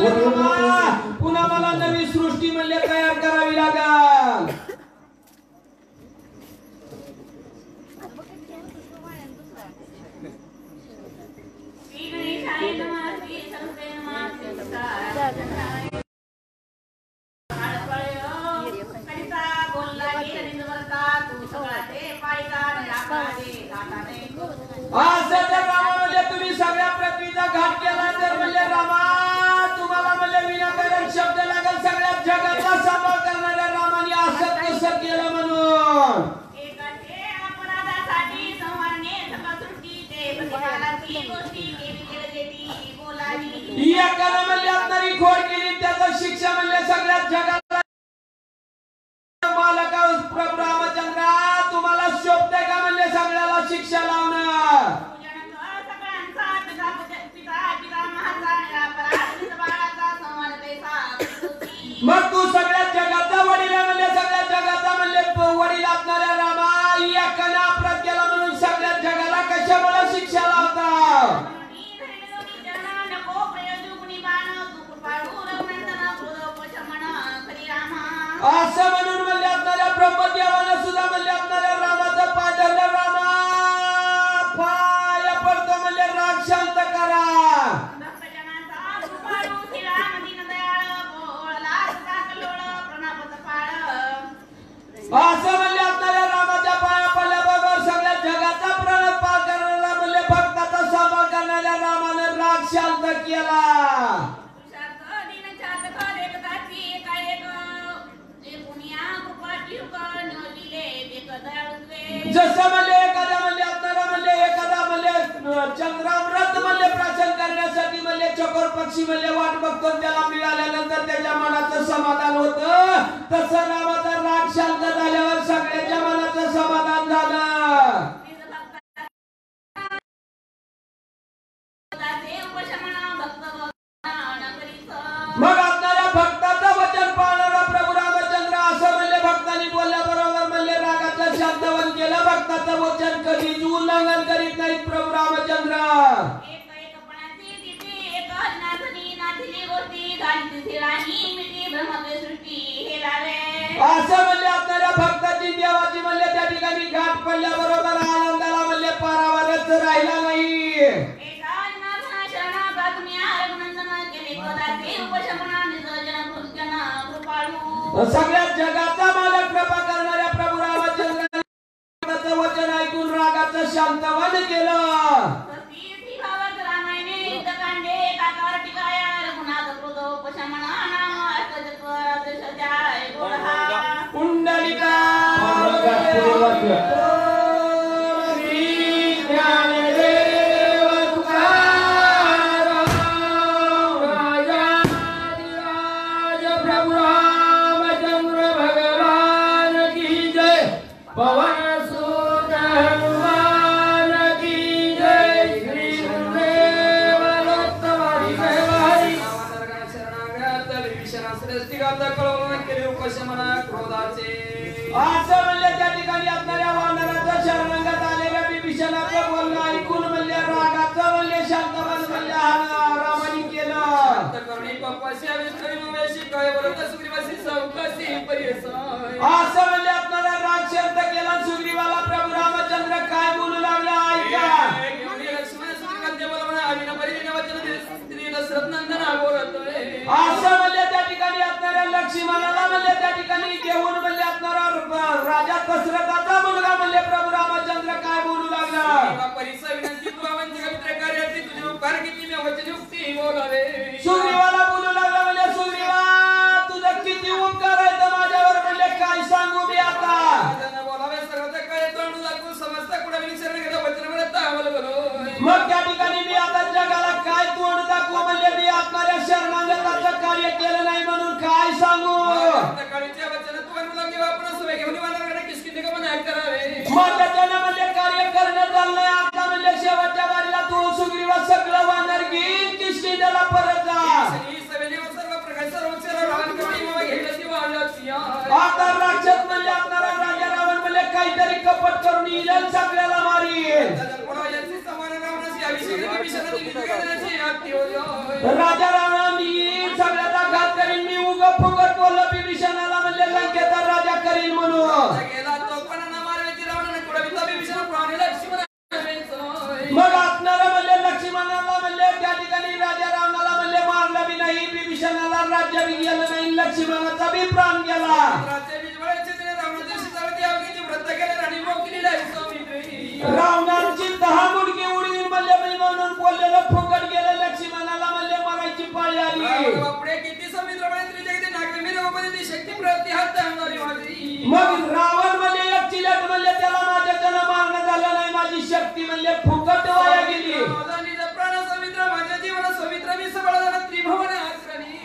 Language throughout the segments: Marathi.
पुन्हा मला नवी सृष्टी म्हणले तयार करावी लागेल. तुम्ही सगळ्या पृथ्वीचा घाट केला तर म्हणले रामा तुम्हाला म्हणले विनाकारण शब्द लागल. सगळ्या जगाचा सांभाळ करणाऱ्या रामाने असं कसं केलं म्हणून एकानं म्हणले आपणारी खोड केली त्याचं शिक्षा म्हणले सगळ्या जगाला. मालका प्रभू रामचंद्र तुम्हाला शोभते का म्हणले सगळ्याला शिक्षा लावणं. मग तू सगळ्या जगाचा वडील म्हणले सगळ्या जगाचा म्हणले वडील असणाऱ्या रामा एकाने अपराध केला म्हणून सगळ्या जगाला कशामुळे शिक्षा लावता. असं म्हणून म्हणले आपल्याला ब्रह्मदेवानं सुद्धा म्हणले आपल्याला रामाचं पाय धरलं. रामा पाय पडतो म्हणले राग शांत करा. असं म्हणले आपल्याला रामाच्या पाया पडल्याबरोबर सगळ्या जगाचा प्रणव पार करणारा म्हणले भक्ताचा सांभाळ करणाऱ्या रामानं राग शांत केला. जसं म्हणले एखाद्या म्हणले आपल्याला म्हणले एखादा म्हणले चंद्राव्रत म्हणले प्राशन करण्यासाठी म्हणले चकोर पक्षी म्हणले वाट बघतो त्याला मिळाल्यानंतर त्याच्या मनाचं समाधान होतं तसं रामाचा राग शांत झाल्यावर सगळ्याच्या मनाचं समाधान झालं. मग आपल्याला भक्ताचं वचन पाळणारा प्रभू रामचंद्र असं म्हणले भक्तांनी बोलल्याबरोबर म्हणले रागाचं शांतवन केलं. भक्ताचं वचन कधीच उल्लंघन करीत नाहीत प्रभू रामचंद्र. असं म्हणले आपल्याला भक्ताची देवाची म्हणले त्या ठिकाणी घाट पडल्याबरोबर आनंदाला म्हणले पारावरच राहिला नाही. सगळ्या जगाचा मालक कृपा करणाऱ्या प्रभू रामचंद्राचं वचन ऐकून रागाचं शांतवन केलं. पुंडलिका असं म्हणले त्या ठिकाणी आपणाऱ्या वानराचं शरणागत आलेल्या विभीषणाचं बोलणं ऐकून म्हणले रागाचं म्हणले शांतवन म्हणले रामाने केलं. असं म्हणले आपणाला राग शांत केला. सुग्रीवाला प्रभू रामचंद्र काय बोलू लागला ऐका. असं म्हणले त्या ठिकाणी आपणाऱ्या लक्ष्मणाला म्हणले त्या ठिकाणी घेऊन म्हणले आपणारा राजा दशरथाचा मुलगा म्हणले प्रभू रामचंद्र काय बोलू लागला. सुग्रीवाला बोलू लागला म्हणले सुग्रीवा तुझं किती उपकार आहे माझ्यावर म्हणले काय सांगू मी आता. मग त्या ठिकाणी मी आता जगाला काय तोंड दाखवू म्हणले मी आपणाऱ्या शरणागताचं कार्य केलं नाही म्हणून काय सांगू. मग त्याच्यानं म्हणले कार्य करणं चाललंय आता म्हणले शेवटच्या बारीला तू सुग्रीवा सगळं वानर घेईन किष्किंधेला परत जा. आता राक्षस म्हणले आपणारा राजा रावण म्हणले काहीतरी कपट करून येईल सगळ्याला मारील. राजा रावण म्हणले फुकट वाया गेली. माझा निज प्राण समित्र माझ्या जीवन समित्र मी सबळ त्रिभुवन आश्रणी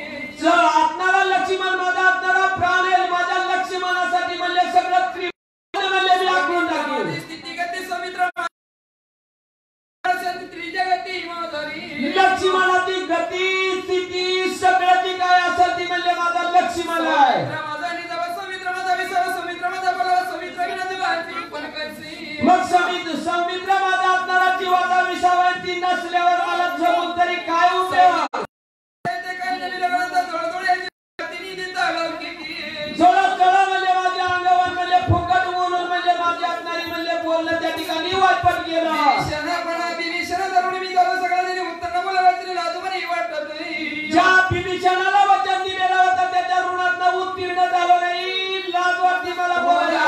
आत्माला लक्ष्मण माझा आत्माला प्राण आहे माझ्या लक्ष्मणासाठी म्हणले सगळं त्रिभुवन म्हणले मी आखून टाकेल. स्थिती गती समित्र त्रिजगती माधुरी लक्ष्मणाची गती स्थिती सगळ्याची काय असेल ती म्हणले माझा लक्ष्मण आहे. माझा निज समित्र माझा विसर समित्र माझा बल समित्र विनंती बांधी पण करसी मग समित्र माझा आत्माला जीवाचा विसावंती नसल्यावर मला जगून तरी काय उपयोग. ते काय नवीन लगडता जोडजोड्याची गतीनी देता लौकिकी जोडा म्हणजे माझ्या अंगावर म्हणजे फुकट बोलून म्हणजे माझ्या आत्मारी म्हणजे बोलणं त्या ठिकाणी वाटपट गेलं. विभीषण धरून मी झालो सगळ्यांनी उत्तर बोला वाचले लाजू म्हणे वाटत ज्या विभीषणाला वचन दिलेलं होतं त्याच्या ऋणात उत्तीर्ण झालो नाही लाज वाटते मला बोलायला.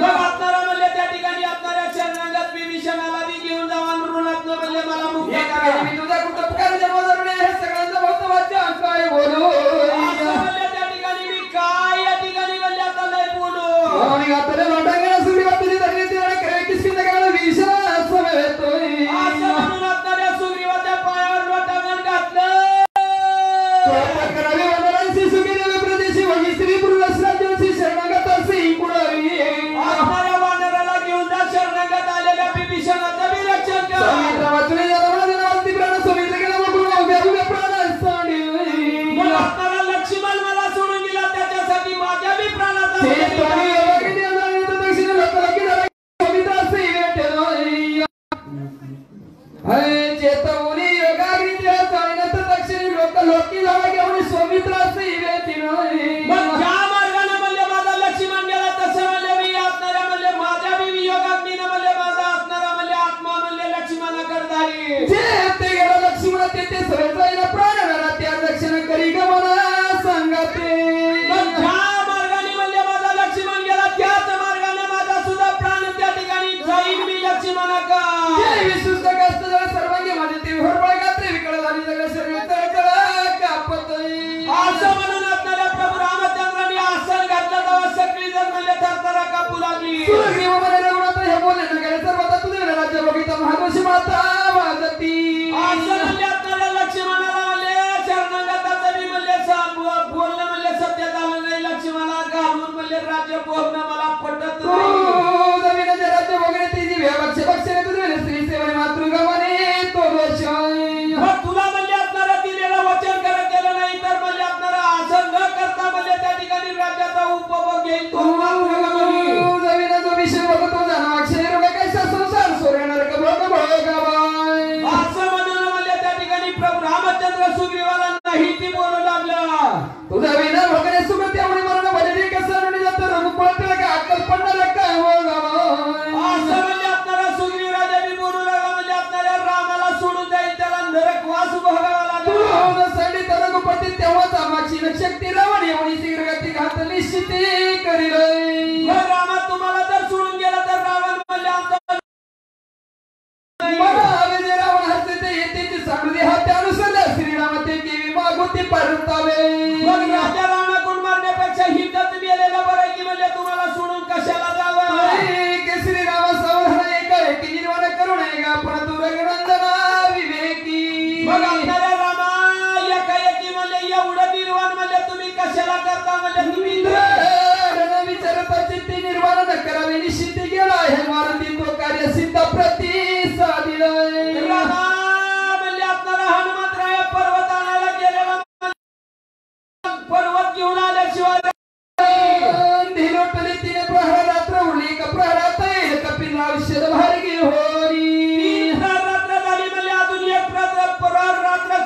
मग आपणारा म्हणले त्या ठिकाणी आपणाऱ्या शरणागत विभीषणाला बी घेऊन जावा ऋणात म्हणले मला मुक्त करा. मी तुझा कुटुंबकार जन्म धरून हे सगळ्यांचं भक्त वाच्य काय बोलू म्हणले त्या ठिकाणी मी काय या ठिकाणी म्हणले आता लय बोलू. आणि आता लोटांगणा सुरी बातमी धरली ती आणि काय किसकी नगाला विश्वास समेतोय असं म्हणून आपणाऱ्या सुग्रीवाच्या पायावर लोटांगण घातलं. करावे वंदनांची सुखी प्रदेशी वही स्त्री पुरुष राज्यांची शरणागत असे पुढारी आपणाऱ्या वानराला घेऊन जा शरणागत आलेल्या विभीषणाचं बी रक्षण कर. समित्र वाचले जनावरती प्राण समित्र गेला बघून उभ्या प्राण सांडी मग आपणारा लक्ष्मण मला सोडून गेला त्याच्यासाठी माझ्या बी प्राणाचा दक्षिण लोक समित्र असे चेतवनी योगाग्रित्या चालण्यात दक्षिण लोकी जावा घेऊन सौमित्र असे मग ज्या मार्गाने म्हणले माझा लक्ष्मण गेला तसं म्हणले मी आपणाऱ्या म्हणले माझ्या बी वियोगाग्नीनं म्हणले माझा आपणारा म्हणले आत्मा म्हणले लक्ष्मणाकडे धारी. ते गेला लक्ष्मण ते सरळ जायला प्राण त्या दक्षिण करी गमना सांगते. मग ज्या मार्गाने म्हणले माझा लक्ष्मण गेला त्याच मार्गाने माझा सुद्धा प्राण त्या ठिकाणी जाईल मी लक्ष्मणाकडे. विशिष्ट कष्ट सर्वांगी माझे ते होरबळ गात्रे विकळ झाली जग सर्व तळतळ कापतोय असं म्हणून आपल्याला प्रभू रामचंद्रांनी आसन घातलं तेव्हा सगळी जण म्हणले थरथरा कापू लागली. सुग्रीव म्हणे रघुनाथ हे बोलले ना काय सर्वता तुझे राज्य बघिता महादोषी माता वाजती असं म्हणले आपल्याला लक्ष्मणाला म्हणले शरणागताचं बी म्हणले बोलणं म्हणले सत्य झालं नाही. लक्ष्मणाला घालून म्हणले राज्य भोगणं मला पटत नाही. जमिनीचे राज्य बघणे तिची भक्ष भक्षणे तुझे स्त्री सेवने मातृगमने तो दोष मग तुला म्हणले आपल्याला दिलेलं वचन करत केलं नाही तर म्हणले आपल्याला असं न करता म्हणले त्या ठिकाणी राज्याचा उपभोग घेईल तो जमिना जो विषय बघतो जाणा अक्षर कैसा संसार सोडणार कबोग भोगाबाई असं म्हणून म्हणले त्या ठिकाणी प्रभू रामचंद्र सुग्रीवाला नाही ती बोलू लागला. तुझा विना भोगणे सुख त्यामुळे मरण भजने कसं जातं रघुपत का अक्कल पडणार काय भोगाबाई असं म्हणजे आपल्याला सुग्रीव राजा बी बोलू लागला म्हणजे आपल्याला रामाला सोडून जाईल त्याला नरकवास भोगावा लागला. सडी रघुपती तेव्हाच आमाची शक्ती रावण एवढी शीघ्रगती घात निश्चिती करील. रामा तुम्हाला जर सोडून गेला तर रावण म्हणले आमचा रावण हसते ते येते समृद्धी हा त्यानुसार श्रीराम ते केवी मागुती परतावे. मग राजा रावणाकडून मारण्यापेक्षा हिंदत गेलेला बरं की म्हणजे तुम्हाला सोडून कशाला जावं. श्रीराम सावधान एक निर्माण करू नये का पण तू रघुनंदना विवेकी. मग आपल्याला रामा एकाएकी म्हणले एवढं निर्वाण म्हणजे तुम्ही कशाला करता म्हणजे तुम्ही विचारता चित्ती निर्माण न करावे निश्चिती गेला हे मारुती तो कार्य सिद्ध प्रतिसादिल. रामा म्हणजे आपल्याला हनुमंतराय पर्वत आणायला गेलेला पर्वत घेऊन आल्याशिवाय धिलोटली तिने प्रहर रात्र उरली का प्रहरात येईल कपिल औषध भार्गी होरी. रात्र झाली म्हणजे अजून एक रात्र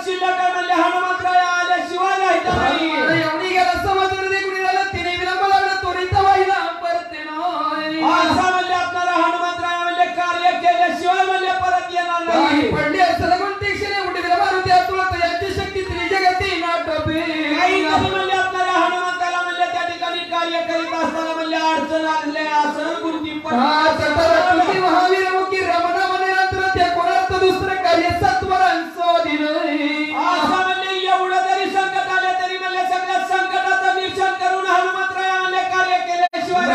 शिल्लक आहे म्हणजे हनुमंतराय आल्याशिवाय राहायचं नाही. एवढी गेला समजून देखून झाला तिने विलंब लागला त्वरित व्हायला परते नाही. असं म्हणजे आपल्याला हनुमंतराय म्हणजे कार्य केल्याशिवाय म्हणजे परत येणार नाही. पडली असं कोणती क्षणे उठी दिला मारुती तुला यांची शक्ती त्रिजगती नाटपे. काहीतरी म्हणजे आपल्याला हनुमंताला म्हणजे त्या ठिकाणी कार्य करीत असताना म्हणजे अडचण आणले असं बुद्धी महावीर मुखी रमणा म्हणे नंतर त्या कोणात दुसरं कार्य सत्वरांचं दिलं. असं म्हणजे एवढं जरी संकट आले तरी म्हणजे सगळ्या संकटाचं निरीक्षण करून हनुमंतराय म्हणजे कार्य केल्याशिवाय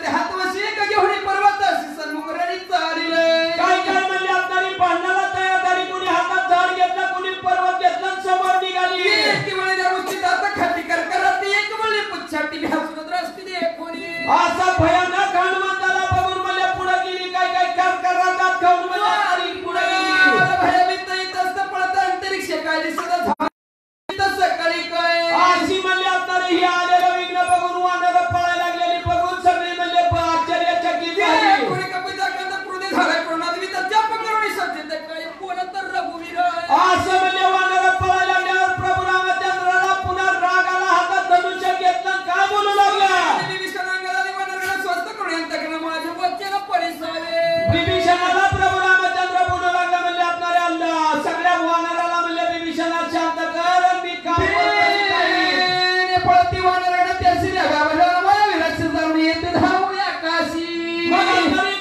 ते हातवशी एक घेऊन पर्वताशी सन्मुख रणी चालिले. काय काय म्हणले आपणारी भांडणाला तयार झाली. कुणी हातात झाड घेतला, कुणी पर्वत घेतला आणि समोर निघाली. एक वेळे त्या उचित आता खाती करकरात एक वेळे पुच्छाटी भासून रस्ती दे कोणी. असा भयानक हनुमंताला बघून मला पुढे गेली. काय काय करकरात खाऊन मला पुढे गेली. भयभीत इतस्त पळत अंतरिक्ष काय दिसत सकाळी काय अशी म्हणले आपणारी ही आलेलं विघ्न बघून वानर पळायला लागलेली बघून सगळी म्हणले आश्चर्यचकित झाली. कोणी कपिता कंद क्रोधी झाला कोणाला तर जप करून शब्द काय कोण तर रघुवीर असं म्हणले वानर पळायला लागल्यावर प्रभू रामचंद्राला पुन्हा राग आला. हातात धनुष्य घेतलं काय बोलू लागला. विभीषणाला प्रभू रामचंद्र बोलू लागला. म्हणले आपणारे अल्लाह सगळ्या वानराला म्हणले विभीषणा शांत कर. मी काम पळती वानराने त्याशी गावाला मला विराट जाऊन येते धावून आकाशी.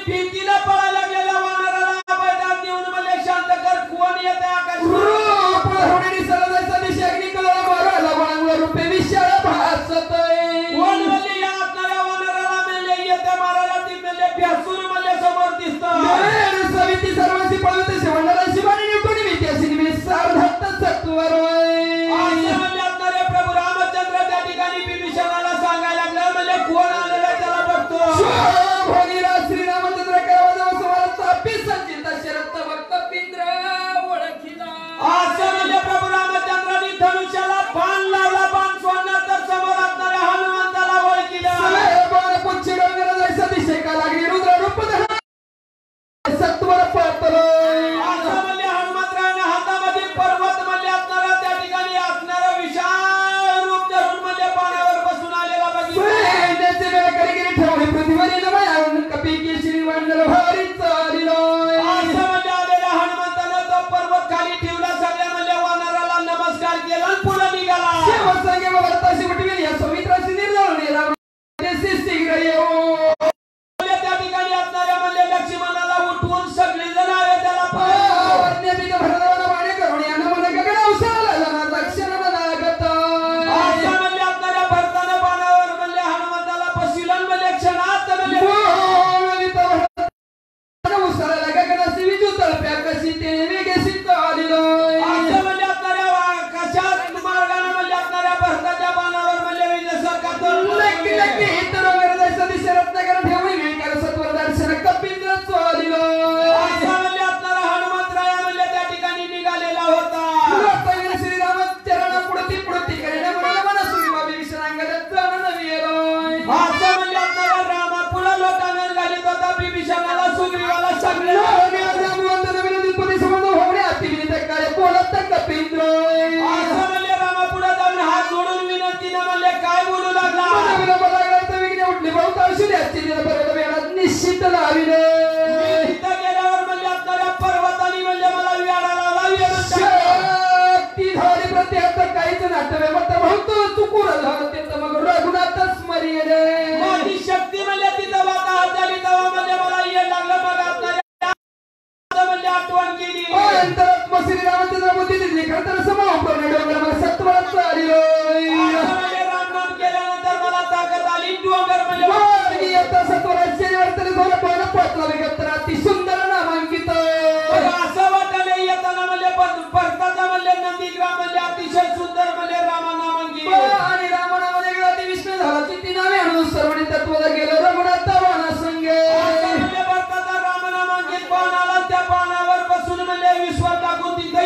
भीतीला पळायला लागलेल्या वानराला मैदान देऊन म्हणले शांत कर. कोण येते आकाश होण्याने सरदाचा दिशा अग्नी कलर मारायला वांगला रुपये विशाळ भासतय. कोण म्हणले या आपणाऱ्या वानराला म्हणले येते मारायला. ती म्हणले भ्यासूर म्हणले समोर दिसतं. सविती सर्वांशी पळवत शिवणारा शिवानी निवटून मी त्याशी निमित्त सार्धत्त सत्वर म्हणले आपणारे प्रभू रामचंद्र त्या ठिकाणी विभीषणाला सांगायला लागलं. म्हणले कोण आलेलं त्याला बघतो. भगीरथ श्रीरामचंद्र केवळ संचित शरद भक्त पिंद्र ओळखिला. असं म्हणजे प्रभू रामचंद्रांनी धनुष्याला बाण लावला. बाण सोडणार तर समोर असणाऱ्या हनुमंताला ओळखिलं. बाण पुच्छ डोंगर जैसा दिशे का लागली रुद्र रूप सत्वर पातळ. असं म्हणजे हनुमंतरायाने हातामध्ये पर्वत म्हणजे असणारा त्या ठिकाणी असणारा विशाल रूप धरून म्हणजे बाणावर बसून आलेला बघितला. त्याचे वेळ करी ठेवले पृथ्वीवरील मायावरून कपी केशरी वांडल भारी चालिलो. असं म्हणजे आलेल्या हनुमंतानं तो पर्वत खाली ठेवला. सगळ्या म्हणजे वानराला नमस्कार केला आणि पुढे निघाला. शिवसंगे वर्ताशी उठविली या सौमित्राशी निर्जळली राम देशी शीघ्र येऊ. त्या ठिकाणी असणाऱ्या म्हणजे लक्ष्मणाला उठवून सगळी जण आले त्याला वर्ण्यबिंद भरदावाला वाणे करून यानं मन गगन अवसाला जाणार दक्षिण मनागत. असं म्हणजे आपणाऱ्या भरताना बाणावर म्हणजे हनुमंताला पशिलन म्हणजे क्षणात म्हणजे उसाला गगनाशी विजू तळप्या कशी ते वेगेशी चालिलो. असं म्हणजे आपणाऱ्या कशात मार्गाने म्हणजे आपणाऱ्या भरताच्या बाणावर म्हणजे विजयसारखा लक्की लक्की इतर वगैरे जैसा दिशे रत्नाकर ठेवून विकार सत्वर दर्शन कपिंद्र चालिलो. असं म्हणजे आपणारा हनुमंतराया म्हणजे त्या ठिकाणी निघालेला होता. रत्नागिरी श्रीरामचरण पुढती पुढती करीने म्हणाला मला सुविमा विभीषणांगत जाणं नव्हेलोय. असं म्हणजे आपणारा रामा पुढे लोकांना घालीत होता. विभीषणाला सुग्रीवाला सगळे असं म्हणजे रामा पुढे जाऊन हात जोडून विनंतीनं म्हणले काय बोलू लागला. निश्चित लाविले तिथं गेल्यावर म्हणजे आपणाऱ्या पर्वतानी म्हणजे मला व्याडा लावला. शक्ती झाली प्रत्येक काहीच नाटवे मत बहुतो चुकून झालं ते मग रघुनाथ स्मरिले. माझी शक्ती म्हणजे तिथं वाताहत झाली तेव्हा म्हणजे मला ये लागलं. मग आपणाऱ्या म्हणजे आठवण केली. श्रीरामचंद्र बुद्धी दिली खरं तर समोर डोंगर सत्वरात चालिलो. म्हणजे रामनाम केल्यानंतर मला ताकद आली. डोंगर म्हणजे सत्वरात शरीर झालं पाचला विगत अति सुंदर नामांकित. असं वाटलं येताना म्हणजे भरताचा म्हणजे नंदीग्राम म्हणजे अतिशय सुंदर म्हणजे रामा नामांकित. आणि रामनामध्ये अति विष्णू झाला ती नावे आणून सर्वांनी तत्वाला गेलं रघुनाथ वाना संगे. म्हणजे भरताचा राम नामांकित बाण आला. त्या बाणावर बसून म्हणजे विश्वास टाकून तिथे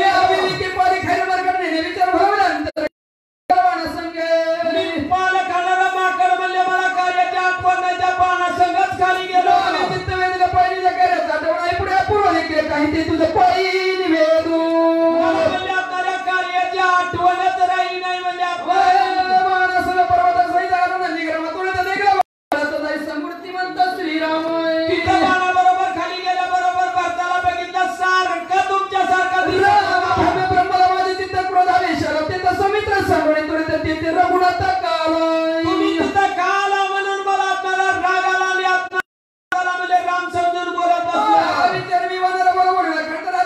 पारी खैर मार्गाने विचार भावल्यानंतर वाना संगे पाल खाणारा माकड म्हणजे मला कार्याची आठवण नाही. त्या बाणासंगच खाली गेलो. चित्तवेदला पाहिजे कार्याचा आठवण पुढे पूर्ण लेखले काही ते तुझं पायी निवेदू. म्हणजे आपणाऱ्या कार्याची आठवणच राही नाही. म्हणजे मानसला पर्वता सहित आला निग्रमातून समूर्तिमंत श्रीराम तिथं बाणाबरोबर खाली गेल्याबरोबर भरताला बघितलं. सारखं तुमच्यासारखं दिसलं. ब्रह्माला माझे चित्त क्रोधावेशाला ते समित्र सांगणे तुला ते रघुनाथ काल. तुम्ही तिथं का आला म्हणून मला आपल्याला राग आला. आणि आपल्याला म्हणजे राम समजून बोलत बसला. विचार विमानाला बरोबर खंडरा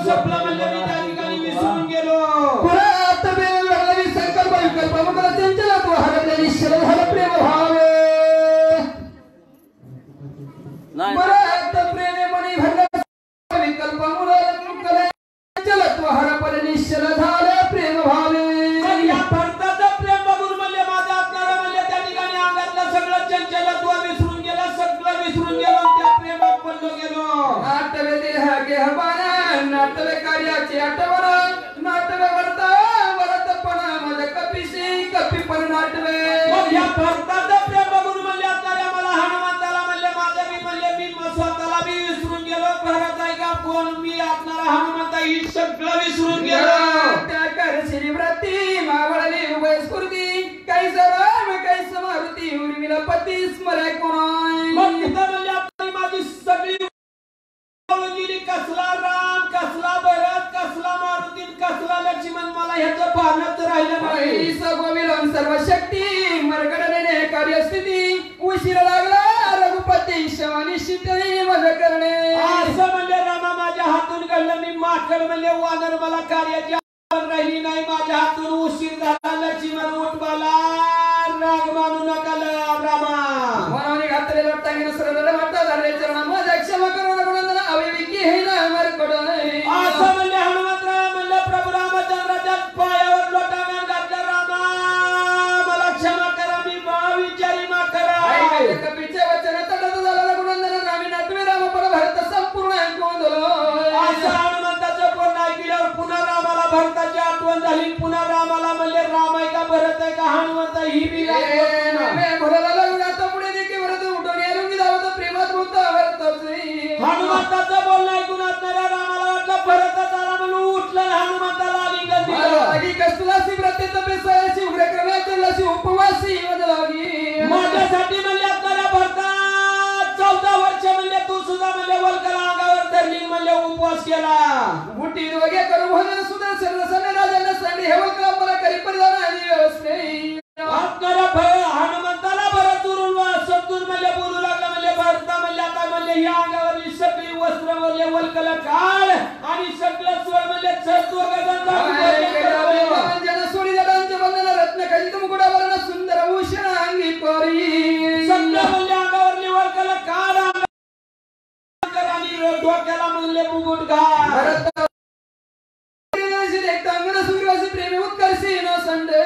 संपलं म्हणले मी त्या ठिकाणी विसरून गेलो. परत प्रेम लागली संकल्प विकल्प मग चंचल तू हरपले निश्चल झालं प्रेम भावे परत प्रेमे मनी भरलं विकल्प मुलं चंचल तू हरपले निश्चल झालं प्रेम भावे. या भरताचं प्रेम बघून म्हणले माझा आपणारा म्हणले त्या ठिकाणी अंगातलं सगळं चंचलत्व विसरून गेलं, सगळं विसरून गेलो, त्या प्रेमात पडलो गेलो. नाटवे देह गेहबाना नाटवे कार्याचे आठवण नाटवे वर्ता वरतपणा माझ्या कपिशी कपी पण नाटवे. मग या भरताचं प्रेम बघून म्हणले आपणारा मला हनुमंताला म्हणले माझं मी म्हणले मी स्वतःला मी विसरून गेलो. भरत आहे का कोण मी आपणारा हनुमंता ही सगळं विसरून गेलो. त्या करशिरी व्रती मावळली उभय स्फूर्ती काही राम काही समारुती उर्मिला पती स्मरे कोणाय. मग तिथं म्हणले आपली माझी सगळी गेली. कसला राम कसला भरत कसला मारुती कसला लक्ष्मण मला ह्याचं भानच राहिलं नाही. सगोविलम सर्व शक्ती मरगडने कार्यस्थिती उशीर लागला रघुपती शवानी शितळी मज करणे. असं म्हणले रामा माझ्या हातून घडलं मी माकड म्हणले वानर मला कार्याची आठवण राहिली नाही. माझ्या हातून उशीर झाला. लक्ष्मण उठ मला राग मानू नका रामा. मनाने घातलेला टांगेन सरळ माता झाले चरणा माझ्या क्षमा करून गुणंदना अविविकी हे ना मरकडे. असं म्हणले हनुमंतराय म्हणले प्रभू रामचंद्राच्या पायावर लोटांगण घातलं. रामा मला क्षमा करा मी विचारी मा करा. कपीचे वचन तडत झाला गुणंदना रामी नाटवे राम पण भरत संपूर्ण ऐकून दिलो. असं हनुमंताचं पूर्ण ऐकल्यावर पुन्हा रामाला भरताची आठवण झाली. पुन्हा रामाला म्हणले राम आहे का भरत आहे का हनुमंत ही बी भराला लागून आता पुढे देखील भरत उठून येऊन जावं प्रेमात बोलतो हनुमंताचं बोलणं ऐकून असणाऱ्या रामाला वाटलं भरतच आला म्हणून उठलं. हनुमंताला आलिंगन दिलं. कसलासी व्रतेत बेसायची उग्रक्रमाची उपवासी वदलागी माझ्यासाठी म्हणले असणाऱ्या भरता 14 वर्ष म्हणले तू सुद्धा म्हणले वल्कला अंगावर धरली म्हणले उपवास केला. मुठी वगे करू भजन सुदर्शन सने राजांना सांडी हे वल्कला मला करी परिधान आणि व्यवस्थे. हनुमंताला भरत दुरून समजून म्हणले बोलू लागला. म्हणले भरता म्हणले आता म्हणले ही अंगावरली सगळी वस्त्र म्हणले वल्कला काढ आणि सगळं सोड म्हणले चर्चो सोडी जडांचे बंधन रत्न खचित मुकुटावरण सुंदर भूषण अंगी कोरी सगळं म्हणले अंगावरली वल्कला काढ आणि डोक्याला म्हणले मुकुट घाल. प्रेमी उत्कर्षी न संडे.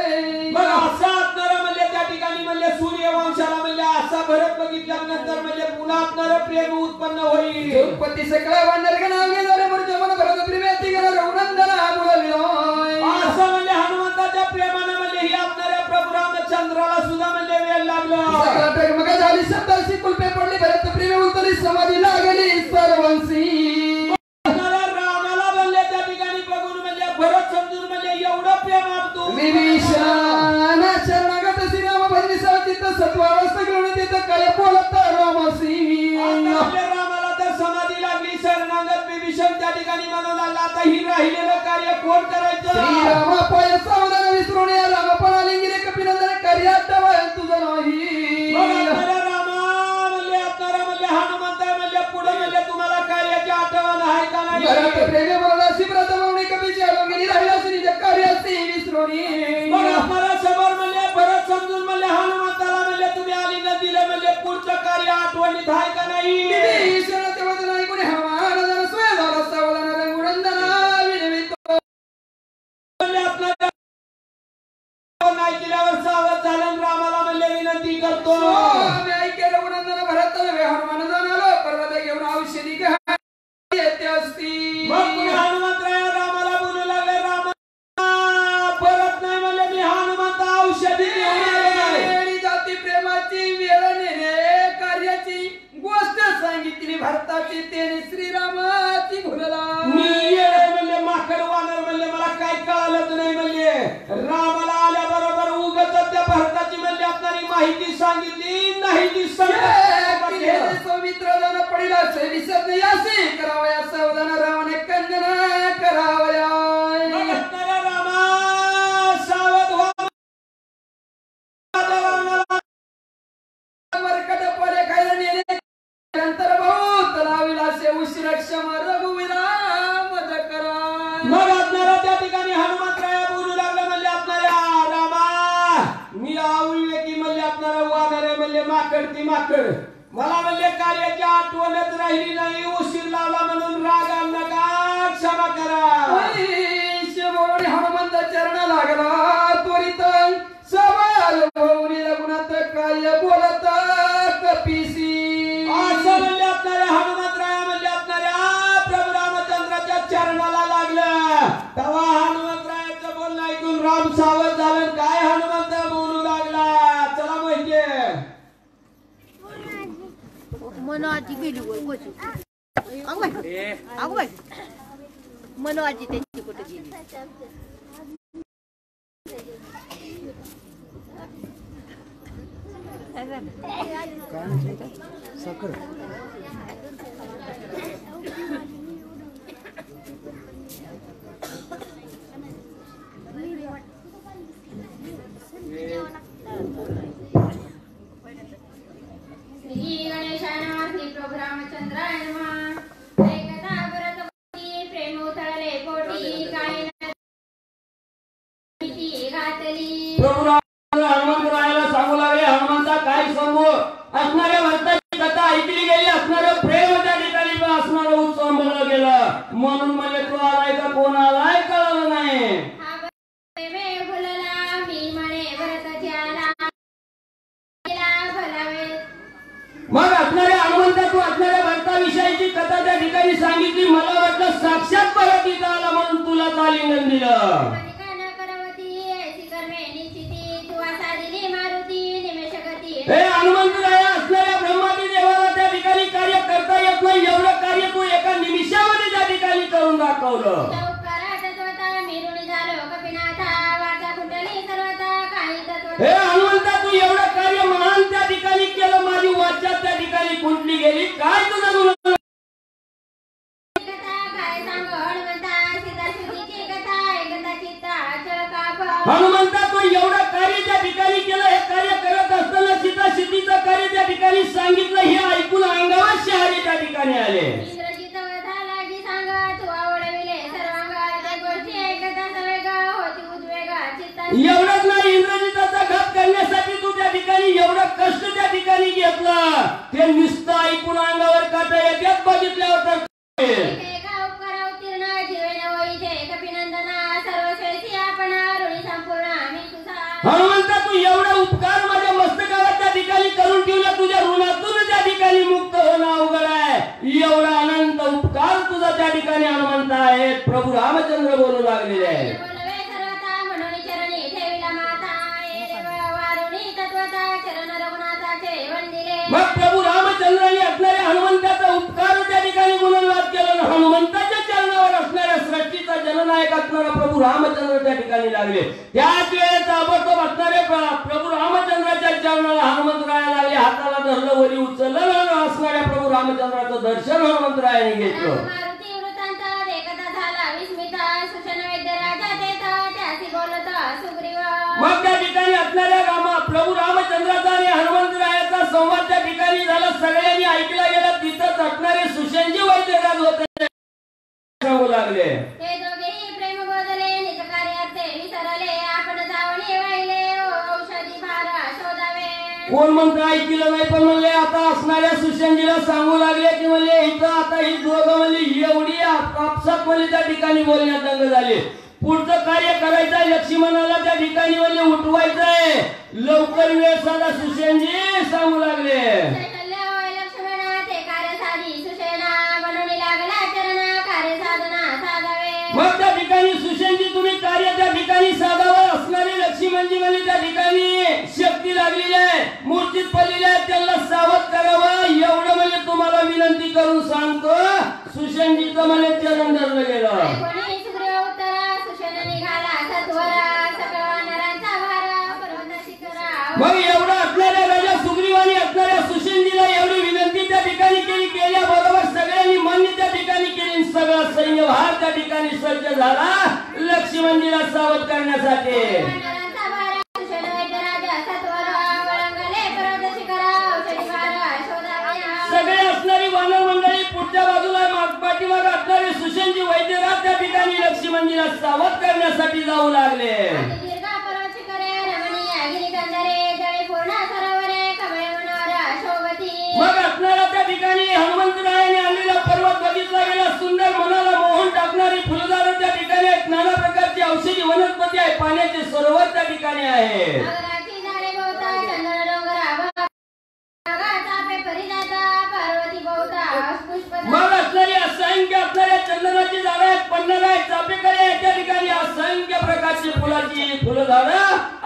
मग असा असणारा म्हणले त्या ठिकाणी म्हणले सूर्यवंशाला म्हणले असा भरत बघितल्यानंतर म्हणले पुन्हा असणारं प्रेम उत्पन्न होईल. उत्पत्ती सकळा वांडर गणावे जरे मर्ज मन भरत प्रेमाती गण रघुनंदना बोलविलो. असं म्हणले हनुमंताच्या प्रेमाने म्हणले ही आपणाऱ्या प्रभू रामचंद्राला सुद्धा म्हणले वेळ लागला. सकळा प्रेम झाली शब्दाशी कुलपे पडली भरत प्रेमे उतरली समाधी लागली सर्वंशी. रामाला म्हणले त्या ठिकाणी बघून म्हणले भरत समजून म्हणले एवढं प्रेम आपतो विभीषण शरणागत श्रीराम भजनी सचित सत्वावस्था घेऊन तिथं काय बोलत रामसी. रामाला तर समाधी लागली. शरणागत विभीषण त्या ठिकाणी म्हणू लागला आता ही राहिलेलं कार्य कोण करायचं. श्रीराम पाय सावधान विसरून या राम पण आलिंगिरे कपिनंदन कार्यात तुझं नाही. रामा म्हणले आपणारा म्हणले हनुमंत म्हणले पुढे म्हणले तुम्हाला कार्याची आठवण आहे का नाही. प्रेमे बोलला शिव्रत मौनी कपीची आलोगिनी राहिला श्री कार्याची विसरोनी. मग आपणारा समोर म्हणले भरत समजून म्हणले हनुमंताला म्हणले तुम्ही आलिंगन दिले म्हणले पुढचं कार्य आठवणीत आहे का नाही. विभीषणाचे वचन ऐकून हनुमान जन सोय झाला सावधान रंगुनंदना विनवितो. म्हणले आपणारा नाही केल्यावर सावध झालं. रामाला म्हणले विनंती करतो. मी ऐकेल रघुनंदन भरत हनुमान जाणालो पर्वत घेऊन औषधी घ्या येते असती. मग पुन्हा हनुमंतराय रामाला बोलू लागले. रामा परत नाही म्हणले मी हनुमंत औषधी घेऊन आलो नाही. जाती प्रेमाची वेळ नेणे कार्याची गोष्ट सांगितली भरताची त्याने श्रीरामाची भुलला. मी येणे म्हणले माकड वानर म्हणले मला काय कळालंच नाही म्हणले. रामाला आल्याबरोबर उगाच त्या भरताची म्हणले आपणारी माहिती सांगितली नाही ती सौमित्र जण पडिला विसर यासी करावया सावधान रावणे कंदना करावया. रामा सावध व्हा. मरकट पडे खायला नेले नंतर बहुत लाविला शे उशिरा क्षमा रघुविराम करा. रडती माकड. मला म्हणले कार्याची आठवणच राहिली नाही, उशीर लावला म्हणून राग आणू नका, क्षमा करा. शिवोरी हनुमंत चरण लागला त्वरित सवाल होऊन रघुनाथ काय बोलत कपिसी. असं म्हणले असणाऱ्या हनुमंतराया म्हणले असणाऱ्या प्रभू रामचंद्राच्या चरणाला लागलं. तेव्हा हनुमंतरायाचं बोलणं ऐकून राम सावध झालं. काय हनुमंत बोलू लागला, चला म्हणजे मनाची गेली गोची अगो बाई मनाची त्यांची कुठे गेली. साखर श्री गणेशाय श्री प्रभु रामचंद्राय नमः. एकदा व्रतवती प्रेम उतळले पोटी, काही घातली. प्रभू हनुमंतरायाला सांगू लागले, हनुमंता काय सांगू, असणाऱ्या भक्ताची कथा ऐकली गेली, असणारं प्रेम त्या ठिकाणी पण असणारं उत्सव बोललं गेलं. म्हणून म्हणजे तो आलाय का कोण आलाय कळलं नाही. हा प्रेमे फुलला मी म्हणे भरत ज्याला भलावे. मग असणाऱ्या हनुमंता तू असणाऱ्या भक्ताविषयीची कथा त्या ठिकाणी सांगितली. मला वाटलं साक्षात परत इथं आला म्हणून तुला आलिंगन दिलं. हे हनुमंतराया, असणाऱ्या ब्रह्मादी देवाला त्या ठिकाणी कार्य करता येत नाही, एवढं कार्य तू एका निमिषामध्ये त्या ठिकाणी करून दाखवलं. हे हनुमंता, तू एवढं कार्य महान त्या ठिकाणी केलं, माझी वाचा त्या ठिकाणी कुंठली गेली. काय तुझं गुण? हनुमंता, तू एवढं कार्य त्या ठिकाणी केलं, हे कार्य करत असताना सीता सिद्धीचं कार्य त्या ठिकाणी सांगितलं, हे ऐकून अंगावर शहारे त्या ठिकाणी आले. एवढंच नाही, इंद्रजिताचा घात करण्यासाठी तू त्या ठिकाणी एवढं कष्ट त्या ठिकाणी घेतलं, ते नुसतं ऐकून अंगावर काटा येत्यात बघितल्यावर. हनुमंता, तू एवढा उपकार माझ्या मस्तकावर त्या ठिकाणी करून ठेवला, तुझ्या ऋणातून त्या ठिकाणी मुक्त होणं अवघड आहे. एवढा अनंत उपकार तुझा त्या ठिकाणी हनुमंत आहे. प्रभू रामचंद्र बोलू लागलेले आहे. मग प्रभू रामचंद्राने असणाऱ्या हनुमंताचा उपकार त्या ठिकाणी गुणगान केलं. हनुमंताच्या चरणावर असणाऱ्या सृष्टीचा जननायक असणारा प्रभू रामचंद्र त्या ठिकाणी लागले. त्याच वेळेस ताबडतोब असणारे प्रभू रामचंद्राच्या चरणाला हनुमंतराया लागले. हाताला धरलं, वरी उचललं, असणाऱ्या प्रभू रामचंद्राचं दर्शन हनुमंतरायाने घेतलं. मग त्या ठिकाणी असणाऱ्या प्रभू रामचंद्राचा आणि हनुमंतरायाचा संवाद त्या ठिकाणी झाला. सगळ्यांनी ऐकला गेला. तिथंच असणारे सुशेंजी वैद्यराज होते, सांगू लागले. ते दोघेही प्रेम बोधले, निज कार्यार्थे विसरले, आपण जाऊन येवायले औषधी भार शोधावे. कोण म्हणतं ऐकलं नाही, पण म्हणले आता असणाऱ्या सुशेंजीला सांगू लागले की म्हणले इथं आता ही दोघं म्हणले एवढी आपसात म्हणले त्या ठिकाणी बोलण्यात दंग झाले. पुढचं कार्य करायचंय, लक्ष्मणाला त्या ठिकाणी म्हणजे उठवायचंय, लवकर वेळ साधा. सुशेंजी सांगू लागले. मग त्या ठिकाणी सुशेंजी तुम्ही कार्य त्या ठिकाणी साधावं. असणारी लक्ष्मणजी म्हणजे त्या ठिकाणी शक्ती लागलेली आहे, मूर्तीत पडलेली आहे, त्यांना सावध करावं एवढं म्हणजे तुम्हाला विनंती करून सांगतो. सुशेंजीचं म्हणजे चरण धरलं गेलं. मग एवढं असणाऱ्या राजा सुग्रीवाने असणाऱ्या सुशेंजीला एवढी विनंती त्या ठिकाणी केल्याबरोबर सगळ्यांनी मान्य त्या ठिकाणी केली. सगळा सैन्यभार त्या ठिकाणी सज्ज झाला लक्ष्मणजीला सावध करण्यासाठी. सगळे असणारी वानर मंडळी पुढच्या बाजूला पाठीमागे असणारे सुशेंजी वैद्यराज त्या ठिकाणी लक्ष्मणजीला सावध करण्यासाठी जाऊ लागले. औषधी वनस्पती आहे, पाण्याचे सरोवर त्या ठिकाणी आहे. अगराची झाडे भोवता चंदन डोंगरा चापे परिजाता पार्वती भोवता पुष्प मग असणारी असंख्य चंदनाची झाडं आहेत, पन्नास आहेत, चापेकरी आहेत. त्या ठिकाणी असंख्य प्रकारची फुलाची फुलझाडं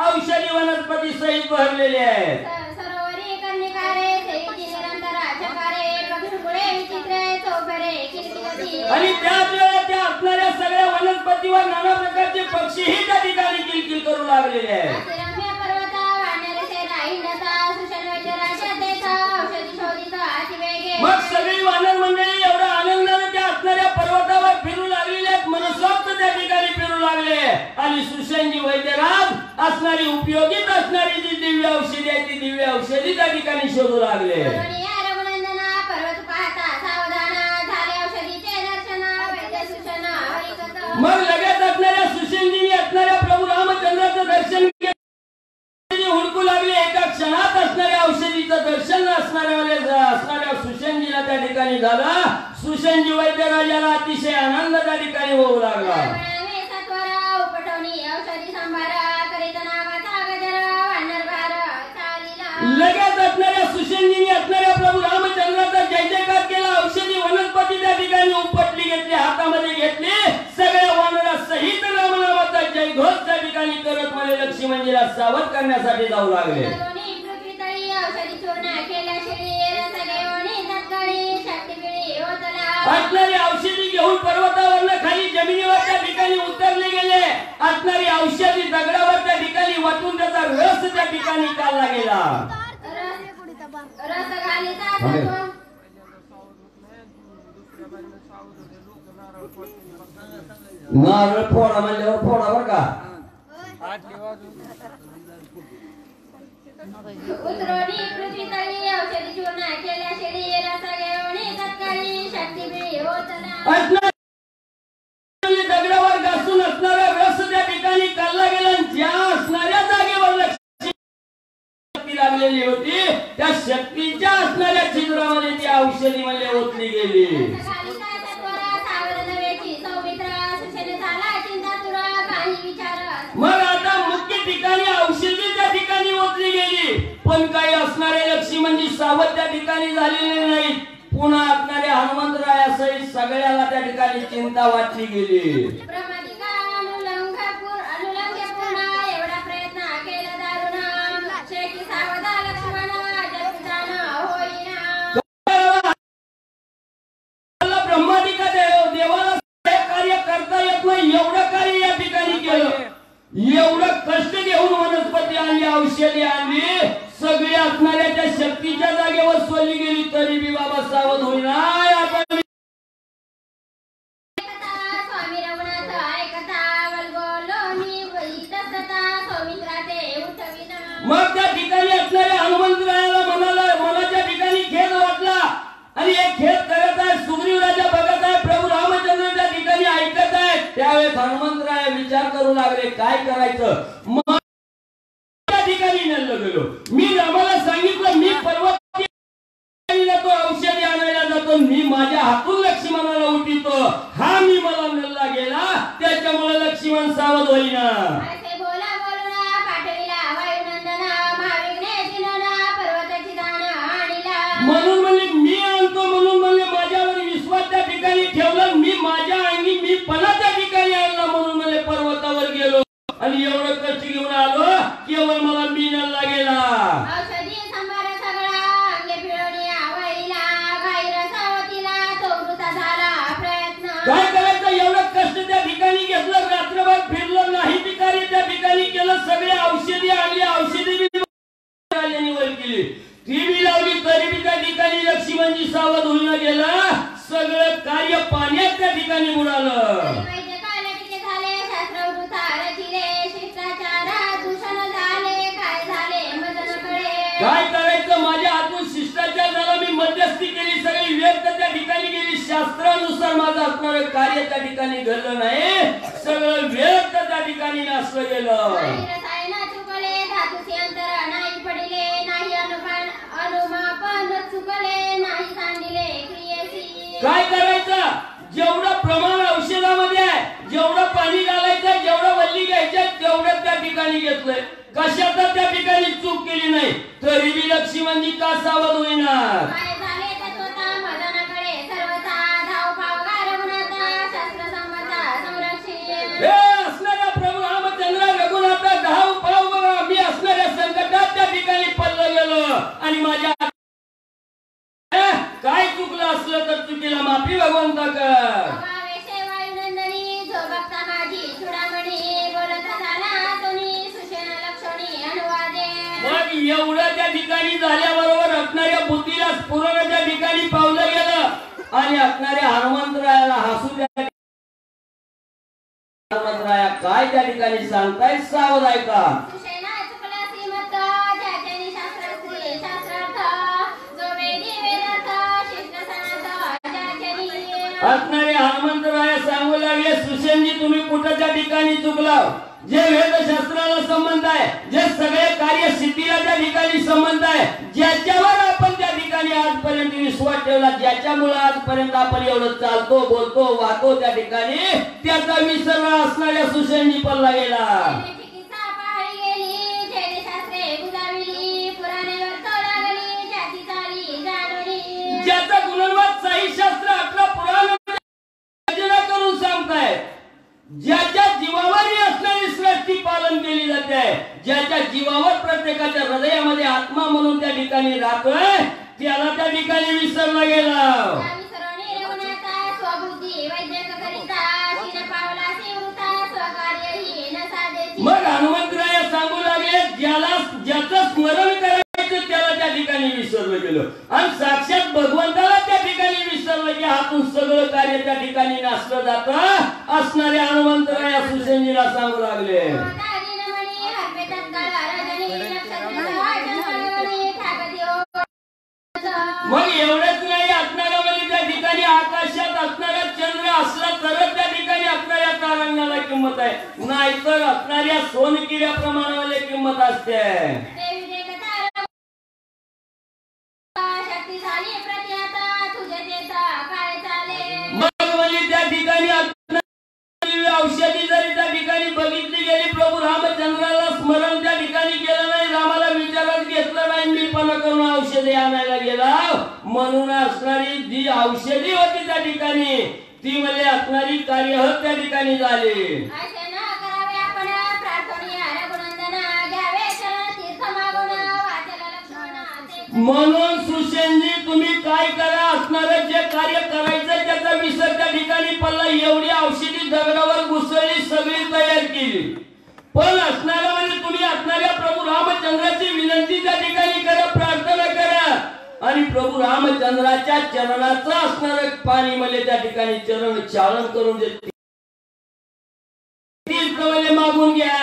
औषधी वनस्पती सहित भरलेली आहेत. सरोवरी कर्णिकारे सेविची निरंतर चकारे पक्षुकुळे विचित्रे चौफेरे किलकिलाती आणि त्याच वेळेला त्या असणाऱ्या सगळ्या वनस्पतीवर नाना प्रकारचे पक्षीही त्या ठिकाणी किलकिल करू लागलेले आहेत. रम्य पर्वता वाढणारे सेना हिंडता सुषण वैद्यराच्या देता औषधी शोधिता अतिवेगे मग सगळी वानर मंडळी एवढ्या आनंदाने त्या असणाऱ्या पर्वतावर फिरू लागलेले आहेत, मनसोक्त त्या ठिकाणी फिरू लागले. आणि सुषणजी वैद्यराज असणारी उपयोगीत असणारी जी दिव्य औषधी आहे ती दिव्य औषधी त्या ठिकाणी शोधू लागले. रघुनंदना पर्वत पाहता सावधान झाले औषधीचे दर्शन वैद्य सुषण हरिकथ मग लगेच असणाऱ्या सुषणजींनी असणाऱ्या प्रभू रामचंद्राचं दर्शन केलं, हुडकू लागले. एका क्षणात असणाऱ्या औषधीचं दर्शन असणाऱ्या सुषणजीला त्या ठिकाणी झालं. सुषणजी वैद्यराजाला अतिशय आनंद त्या ठिकाणी होऊ लागला. लगेच असणाऱ्या सुषणजीने असणाऱ्या प्रभू रामचंद्राचा जय जयकार केला. औषधी वनस्पती त्या ठिकाणी उपटली घेतली, हातामध्ये घेतली. सगळ्या वानरा सहित रामनामाचा जयघोष त्या ठिकाणी करत मला लक्ष्मणजीला सावध करण्यासाठी जाऊ लागले. असणारी औषधी घेऊन पर्वतावरनं खाली जमिनीवर त्या ठिकाणी उतरले गेले. असणारी औषधी दगडावर त्या ठिकाणी वाटून त्याचा रस त्या ठिकाणी काढला गेला. नारळ फोडा म्हणल्यावर फोडा बर का. उतरोनी पृथ्वी तळी औषधी चूर्ण केल्या शेळी रस घेऊन तत्काळी शक्ती मिळी होतना. दगडावर घासून असणारा रस त्या ठिकाणी काढला गेला. ज्या असणाऱ्या जागेवर शक्ती लागलेली होती त्या शक्तीच्या असणाऱ्या छिद्रामध्ये ती औषधी मध्ये ओतली गेली. मग आता मुख्य ठिकाणी औषधी त्या ठिकाणी ओतली गेली, पण काही असणारे लक्ष्मणजी सावध त्या ठिकाणी झालेले नाहीत. पुन्हा असणाऱ्या हनुमंतरायासहित सगळ्याला त्या ठिकाणी चिंता वाटली गेली. ब्रह्मादिका देवाला कार्य करता येत नाही, एवढं कार्य या ठिकाणी केलं. एवढं कष्ट घेऊन वनस्पती आणली, औषधी आणली, सगळी असणाऱ्या त्या शक्तीच्या जागेवर सोडली गेली, तरी बी बाबा सावध होईना. स्वामी रघुनाथ ऐकता वल्गोलोनी वैतसता सौमित्राचे उठविना. मग त्या ठिकाणी असणाऱ्या हनुमंतरायाला मनाच्या ठिकाणी खेद वाटला. आणि एक खेद करत आहे, सुग्रीव राजा बघत आहे, प्रभू रामचंद्र त्या ठिकाणी ऐकत आहेत. त्यावेळेस हनुमंतराय विचार करू लागले काय करायचं. मग त्या ठिकाणी नेलं गेलो. मी रामाला सांगितलं मी पर्वत जातो, औषधी आणायला जातो, मी माझ्या हातून लक्ष्मणाला उठवतो. हा मी मला नेला गेला, त्याच्यामुळे लक्ष्मण सावध होईना. म्हणून म्हणले मी आणतो, म्हणून म्हणले माझ्यावर विश्वास त्या ठिकाणी ठेवला. मी माझ्या अंगी मी पणा त्या ठिकाणी आणला, म्हणून म्हणले पर्वतावर गेलो आणि एवढं कष्ट घेऊन आलो, केवळ मला मी नेला गेला. काय करायचं, एवढं कष्ट त्या ठिकाणी घेतलं, रात्रभर फिरलं, नाही ती कार्य त्या ठिकाणी केलं. सगळे औषधी आणली, औषधी निवड केली, ती बी लावली, तरी बी त्या ठिकाणी लक्ष्मणजी सावध होईना गेला. सगळं कार्य पाण्यात त्या ठिकाणी बुडालं. काय करायचं, माझ्या हातून शिष्टाचार झाला, मी मध्यस्थी केली, सगळी व्यक्त त्या ठिकाणी गेली. शास्त्रानुसार माझं असणारं कार्य त्या ठिकाणी घडलं नाही, सगळं व्यक्त त्या ठिकाणी नासलं गेलं. काय करायचं, जेवढं प्रमाण औषधामध्ये आहे, जेवढं पाणी घालायचं, जेवढं ठिकाणी घेतलंय, कशात त्या ठिकाणी चूक केली नाही, तरी बी लक्ष्मणजी का सावध होईना? काय झाले तत्वता मदनाकडे सर्वथा धाव पावगा रघुनाथा शास्त्र संमता संरक्षित. हे असणाऱ्या प्रभू रामचंद्र रघुनाथा धाव पाव बघा, मी असणाऱ्या संकटात त्या ठिकाणी पडलं गेलो आणि माझ्या काय चुकलं असलं तर चुकीला माफी भगवंता कर. वायुनंदनी जो भक्ता माझी चुडामणी बोलत झाला तुनी सुषेण लक्षणी अनुवादे. मग एवढं त्या ठिकाणी झाल्याबरोबर असणाऱ्या बुद्धीला स्फुरणाच्या ठिकाणी पावलं गेलं आणि असणाऱ्या हनुमंतरायाला हसू द्या. हनुमंतराया काय त्या ठिकाणी सांगताय सावध ऐका. सुषेणा चुकला श्रीमत ज्याच्यानी शास्त्रश्री शास्त्रार्थ जो वेदी वेदार्थ शिष्ट सनाथ ज्याच्यानी. असणारे हनुमंतराया सांगू लागले, सुषेणजी तुम्ही कुठच्या ठिकाणी चुकला? जे वेदशास्त्राला संबंध आहे, जे सगळे कार्य सिद्धीला त्या ठिकाणी संबंध आहे, ज्याच्यावर आपण त्या ठिकाणी आजपर्यंत विश्वास ठेवला, ज्याच्यामुळे आजपर्यंत आपण एवढं चालतो बोलतो वाहतो त्या ठिकाणी, त्याचा विसर असणाऱ्या सुषेणजी पडला गेला. चिकित्सा पाळी गेली जैन शास्त्रे बुजाविली पुराणे वर्त लागली ज्याची चाली जाणूनी. ज्याचा गुणवाद साई शास्त्र आपला पुराण रचना करून सांगताय, ज्याच्या जीवावर असणारी सृष्टी पालन केली जाते, ज्याच्या जीवावर प्रत्येकाच्या हृदयामध्ये आत्मा म्हणून त्या ठिकाणी राहतोय, त्याला त्या ठिकाणी विसरला गेला. विसरणी रघुनाथा स्वबुद्धी वैद्यक करिता शिन पावला शिवृता स्वकार्यही न साधेची. मग हनुमंतराया सांगू लागले, ज्याचं स्मरण करायचं त्याला त्या ठिकाणी विसरलं गेलं आणि साक्षात भगवंताला त्या ठिकाणी विसरलं की हातून सगळं कार्य त्या ठिकाणी नासलं जातं. असणारे हनुमंतराया सुषेणजीला सांगू लागले. मग एवढंच नाही, असणाऱ्यामध्ये त्या ठिकाणी आकाशात असणारा चंद्र असला तरच त्या ठिकाणी असणाऱ्या तारण्याला किंमत आहे, नाहीतर असणाऱ्या सोनकिड्याप्रमाणे किंमत असते. मग म्हणजे त्या ठिकाणी औषधी जरी त्या ठिकाणी बघितली गेली, प्रभू रामचंद्राला स्मरण त्या ठिकाणी केलं नाही, रामाला विचारात घेतलं नाही, मी पण करून औषधी आणायला गेला, म्हणून असणारी जी औषधी होती त्या ठिकाणी ती म्हणजे असणारी कार्य त्या ठिकाणी झाली. म्हणून सुषेणजी तुम्ही काय करा, असणारं जे कार्य करायचं त्याचा विसर त्या ठिकाणी पडला. एवढी औषधी दगडावर घुसळली, सगळी तयार केली, पण असणारा म्हणजे तुम्ही असणाऱ्या प्रभू रामचंद्राची विनंती त्या ठिकाणी करा, प्रार्थना करा आणि प्रभू रामचंद्राच्या चरणाचं असणारं पाणी म्हणजे त्या ठिकाणी चरण चालन करून देते मागून घ्या.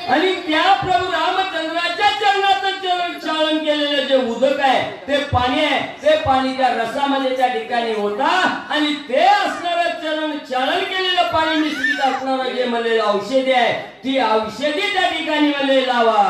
आणि त्या प्रभू रामचंद्राच्या चरणाचं चरण चालन केलेलं जे उदक आहे, ते पाणी आहे, ते पाणी त्या रसामध्ये त्या ठिकाणी होता आणि ते असणारं चरण चालन केलेलं पाणी मिश्रित असणारं जे म्हणजे औषधी आहे, ती औषधी त्या ठिकाणी म्हणजे लावा.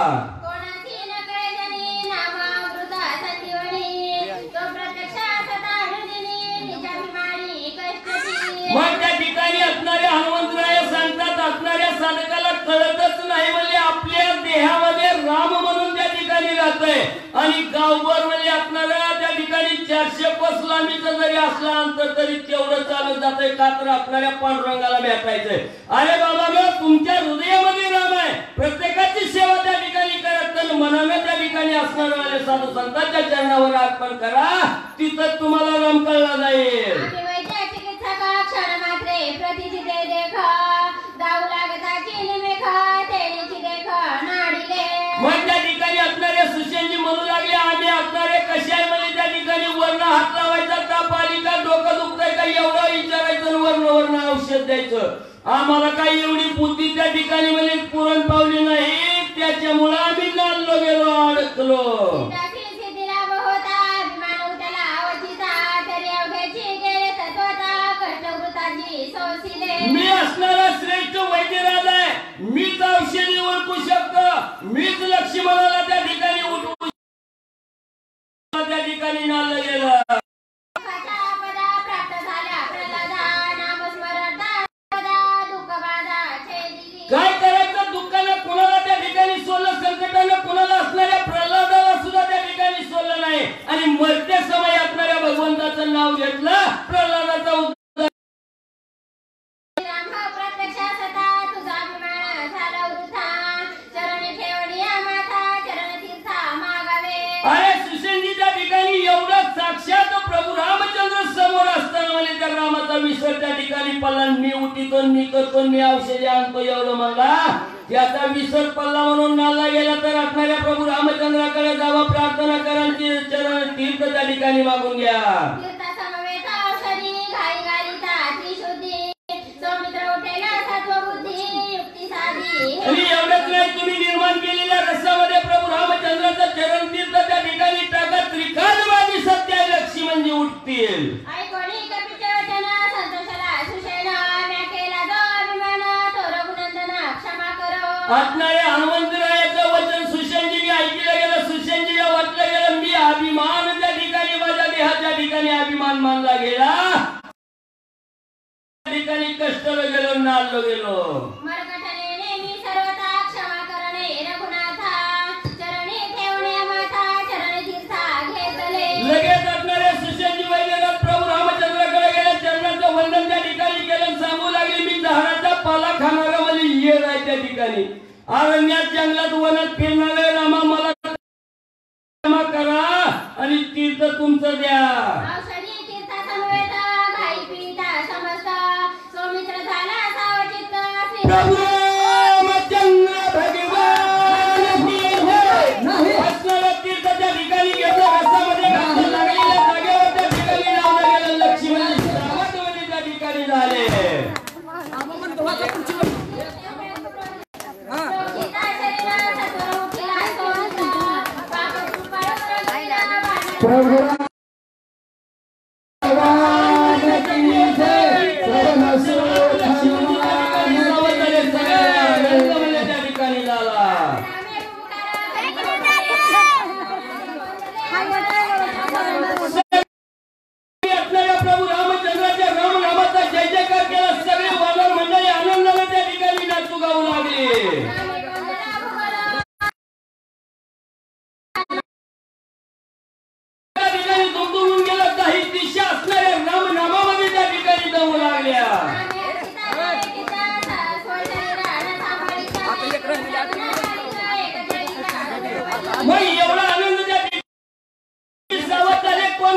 मग त्या ठिकाणी असणाऱ्या हनुमंतराया सांगतात, असणाऱ्या साधकाला कळतच नाही म्हणजे आपल्या देहामध्ये राम म्हणून त्या ठिकाणी राहतोय आणि गावभर म्हणजे आपल्याला त्या ठिकाणी 400 कोस लांबीचं जरी असला अंतर तरी तेवढं चालत जातंय, का तर आपल्याला पांडुरंगाला भेटायचंय. अरे बाबा ग, तुमच्या हृदयामध्ये राम आहे, प्रत्येकाची सेवा त्या ठिकाणी करत तर मनाने त्या ठिकाणी असणाऱ्या साधू संतांच्या चरणावर अर्पण करा, तिथं तुम्हाला राम कळला जाईल. मग त्या ठिकाणी असणारे सुषेणजी म्हणू लागले, आम्ही असणारे कसे आहे म्हणजे त्या ठिकाणी वर्ण हात लावायचा, ताप आली का, डोकं दुखतंय का, एवढं विचारायचं, वर्ण औषध द्यायचं. आम्हाला काही एवढी बुद्धी त्या ठिकाणी म्हणजे पुरण पावली नाही, त्याच्यामुळे आम्ही नांदलो गेलो, अडकलो. मी असणारा श्रेष्ठ वैद्यराज आहे, मीच औषधी ओळखू शकतो, मीच लक्ष्मणाला त्या ठिकाणी उठवू त्या ठिकाणी नांदलं गेलं. अरे सुसेनजीच्या ठिकाणी एवढं साक्षात प्रभू रामचंद्र समोर असताना म्हणजे त्या रामाचा विसर त्या ठिकाणी पडला. मी उठितो, मी करतो, मी औषधी आणतो एवढं म्हणला. त्याचा विसर पडला म्हणून नाला गेला तर असणाऱ्या प्रभू रामचंद्राकडे जावा, प्रार्थना करा, चरण तीर्थ त्या ठिकाणी मागून घ्या. आणि एवढंच नाही, तुम्ही निर्माण केलेल्या रसामध्ये प्रभू रामचंद्राचं चरण तीर्थ त्या ठिकाणी टाका. त्रिकालवादी सत्य लक्ष्मणजी उठतील. असणारे हनुमंतरायाचं वचन सुशेनजीने ऐकलं गेलं. सुशेनजीला वाटलं गेलं मी अभिमान त्या ठिकाणी, माझ्या देहाच्या ठिकाणी अभिमान मानला गेला. त्या ठिकाणी कष्टाला गेलो, नाललो गेलो. लगेच असणारे सुशेनजी वैद्यनाथ प्रभू रामचंद्राकडे गेले, चरणाचं वंदन त्या ठिकाणी केलं. सांगू लागले मी झाडाचा पाला खाणारा मला येळ आहे त्या ठिकाणी. अरण्यात जंगलात वनात फिरणारे रामा मला क्षमा करा आणि तीर्थ तुमचं द्या. प्रभू रामचंद्र भगवान की जय. असणारा तीर्थ त्या ठिकाणी घेतलं, रस्त्यामध्ये घातलं, लागलेल्या जागेवर त्या ठिकाणी लावलं गेलं. लक्ष्मण श्रावणमध्ये त्या ठिकाणी झाले. प्रभू रामचंद्राच्या राम नामाचा जय जयकार केला. सगळे वानर मंडळी आनंदाने त्या ठिकाणी नाचू गाऊ लागले. त्या ठिकाणी दुमदुमून गेलं. काही दिशा असणाऱ्या राम नामामध्ये त्या ठिकाणी जाऊ लागल्या. मग एवढा आनंद त्या ठिकाणी सावध झाले. कोण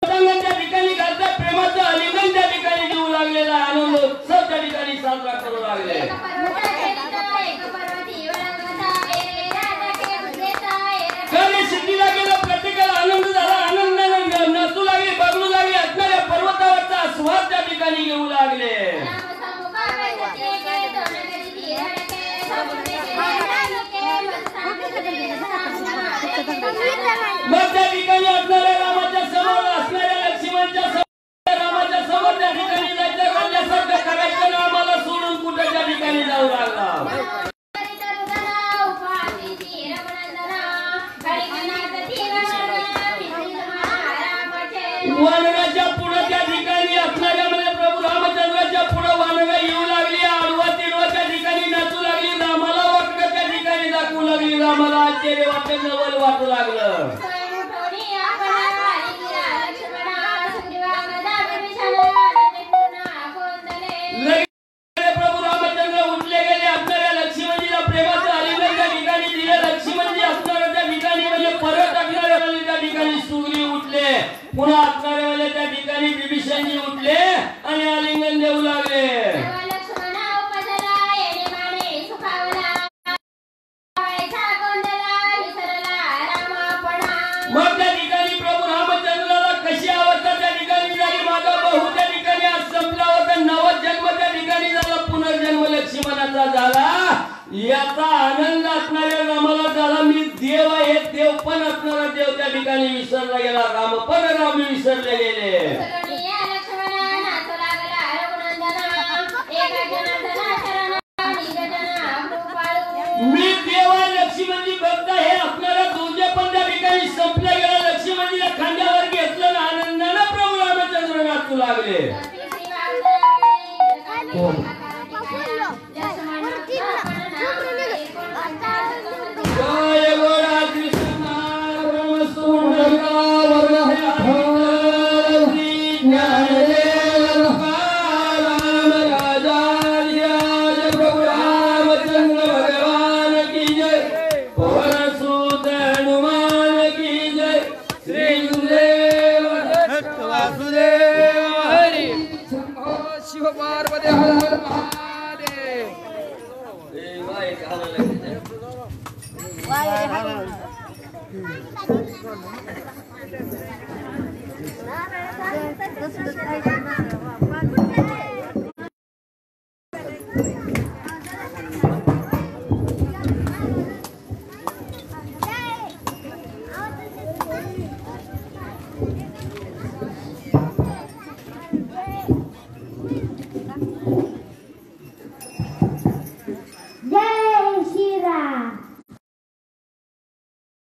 त्या ठिकाणी घालतात, प्रेमाचं अलिंगन त्या ठिकाणी देऊ लागलेला आनंद उत्सव त्या ठिकाणी साजरा करू लागले. कधी सिद्धीला गेलं, प्रत्येकाला आनंद झाला. आनंदाने नाचू लागले, बघू लागले. असणाऱ्या पर्वतावरचा आस्वाद त्या ठिकाणी घेऊ लागले. मग त्या ठिकाणी असणाऱ्या रामाच्या समोर, असणाऱ्या लक्ष्मणच्या समोर, रामाच्या समोर त्या ठिकाणी जायचं, घालण्यासारखं करायचं ना आम्हाला सोडून कुठे त्या ठिकाणी जाऊ लागला. वानराच्या पुढे त्या ठिकाणी असणाऱ्या म्हणजे प्रभू रामचंद्राच्या पुढे वानरा येऊ लागली. आडवा तिडवा त्या ठिकाणी नाचू लागली. रामाला वाटलं त्या ठिकाणी दाखवू लागली. रामाला आश्चर्य वाटलं, नवल वाटू लागलं. प्रभू रामचंद्र उठले गेले. असणाऱ्या लक्ष्मणजीला प्रेमाचं आलिंगन त्या ठिकाणी दिले. लक्ष्मणजी असणाऱ्या त्या ठिकाणी म्हणजे परत असणाऱ्या त्या ठिकाणी सुग्री उठले. पुन्हा असणाऱ्या वेळेला त्या ठिकाणी विभीषणजी उठले आणि आलिंगन देऊ लागले. मग त्या ठिकाणी प्रभू रामचंद्राला कशी अवस्था त्या ठिकाणी झाली. माझा भाऊ त्या ठिकाणी आज संपला होता. नवा जन्म त्या ठिकाणी झाला. पुनर्जन्म लक्ष्मणाचा झाला. याचा आनंद असणाऱ्या रामाला झाला. मी देव आहे, देव पण असणारा देव त्या ठिकाणी विसरला गेला. राम पण राम विसरले गेले. मी देव आहे, लक्ष्मणजी भक्त हे असणारा दोघे पण त्या ठिकाणी संपले गेला. लक्ष्मणजीला खांद्यावर घेतलं ना आनंदाने प्रभू रामचंद्र नाचू लागले. जय गोरा कृष्ण प्रभु रामचंद्र भगवान की जय. पवन सुत हनुमान श्री गुरुदेव दत्त वासुदेव हरी शिव पार्वती हर हर महादेव.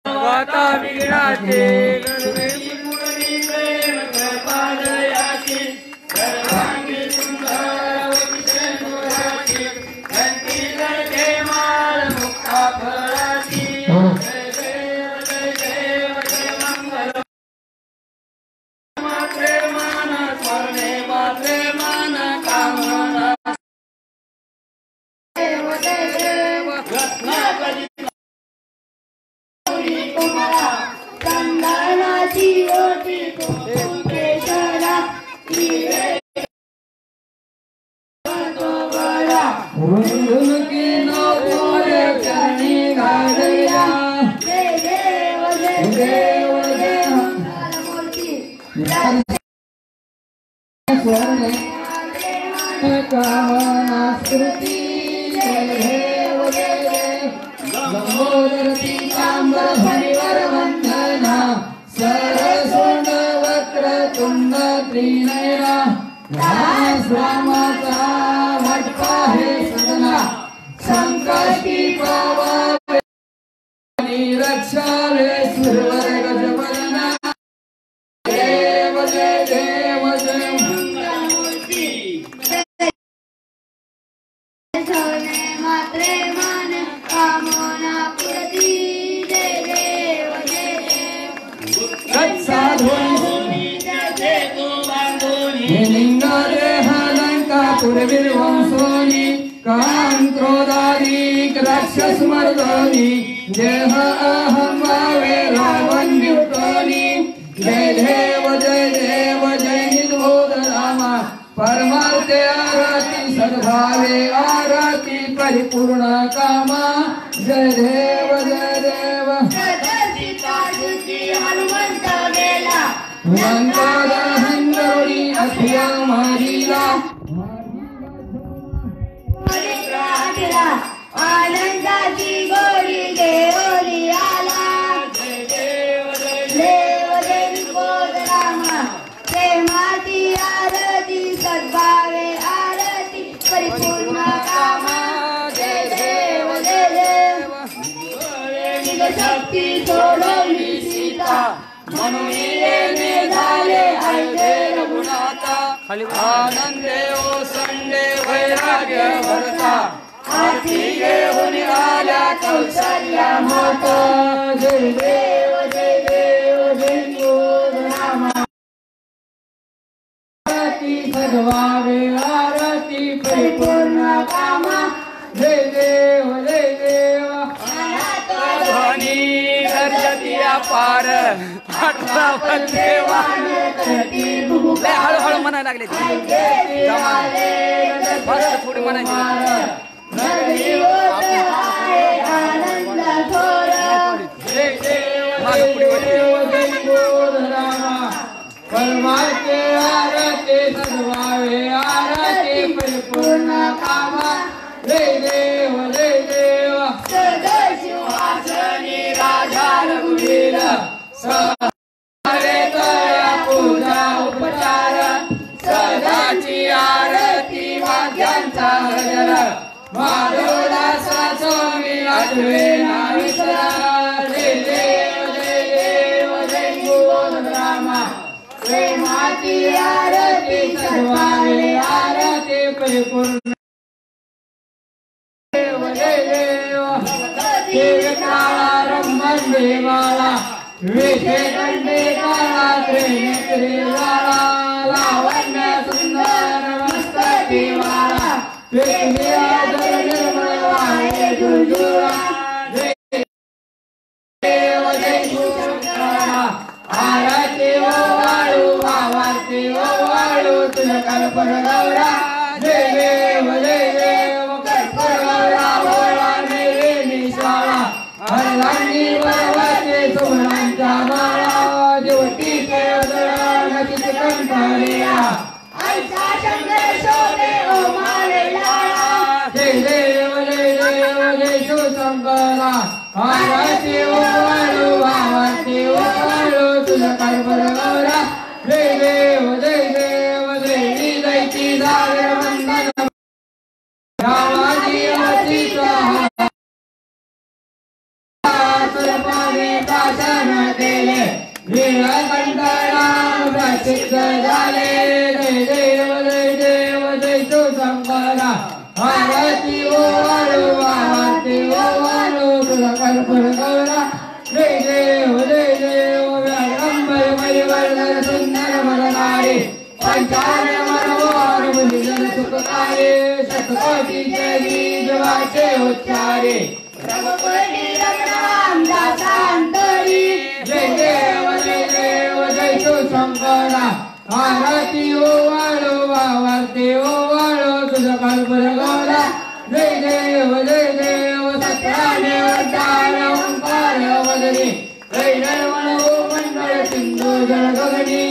वाता विघ्नाचे गणवे मुरली प्रेम कृपालयाची सर्वांगी सुंदर विष्णुराची घंटी गणके माळ मुक्ता फळाची. जय देव जय मंगल मात्रे मान स्मरणे मात्रे मान कामना देव जय देव रत्नाकरी चंदनाची ओटी केशरा रुंदुकी नोरे चरणी घालया. जय देव जय देव जय मंगलमूर्ती स्वर्णे कामना स्मृती. जय देव जय देव लंबोदर पीतांबर हरिवर वंदना सरसोंड वक्र तुंड त्रिनयना रामाचा भटका हे सदना संकष्टी पावावे रक्षावे सुरवर गजबलना. देव जय देव जय मंगलमूर्ती मात्रे मान कामना पुरती. जय देव जय देव साधोनी लिंग देह लंकापुरवीर वंशोनी काम क्रोधाधिक राक्षस मर्दोनी देह अहम भावे रावण युक्तोनी. जय देव जय निधोद रामा परमार्थे आरती सद्भावे आरती परिपूर्ण कामा. जय देव जय देव हनुमंत गेला हंगोरी अखिया मारीला आनंदाची गोरी देवरी आला. जय देव जय निधोद रामा प्रेमाची आरती सद्भावे आरती परिपूर्ण कामा. जय देव जय देव शक्ती सोडवली सीता म्हणून येणे झाले ऐले रघुनाथा. आनंदे ओसंडे वैराग्य भरता आरती घेऊन आल्या कौशल्या माता. जय देव जय निधोद रामा आरती सद्भावे आरती परिपूर्ण कामा. जय देव ध्वनी गर्जतिया पार हळूहळू म्हणायला लागले थोडी म्हणायची. परमार्थे आरती सद्भावे आरती परिपूर्ण कामा. जय देव सदाशिवासनी राजा रघुवीर पूजा उपचार सदाची आरती वाद्यांचा हजर माधवदासा स्वामी आठवे नाविसरा. जय देव जय निधोद रामा प्रेमाची आरती सद्भावे आरती परिपूर्ण. काळा रंभन देवाला विखे कंडे काळा त्रिनेत्री वाला लावण्य सुंदर मस्तकी वाला निर्मळ वाहे झुळझुळा. जय देव जय गौरा जय देव कर्पूरगौरा भोळा मेरे निशाळा हरलांनी वरवाचे सोहळ्यांच्या माळा जेवटीचे उदळण नचित कंठरिया आईचा शंकर शोधे ओ मारे लाळा जय देव जय शिवशंकरा आरती ओवाळू आरती ओवाळू तुझा कर्पूरगौरा जय देव देवी दैची सागर वंदन रामाजी अतीचा सर्पाने शासन केले नीलकंठला प्रसिद्ध झाले जय देव जय शिवशंकरा आरती ओवाळू तुझा कर्पूरगौरा जय देव व्याघ्रंबर परिवर्धन सुंदर मरणारे पंचाने मनोहर मुनिजन सुखकारे शतकोटीचे बीज वाचे उच्चारे रघुपती रघुराम दासांतरी जय देव जय शिवशंकरा आरती ओवाळू तुझा कर्पूरगौरा जय देव सत्राने वरदान ओंकार वदनी जय निर्मळ मंडळ सिंधू जल गगनी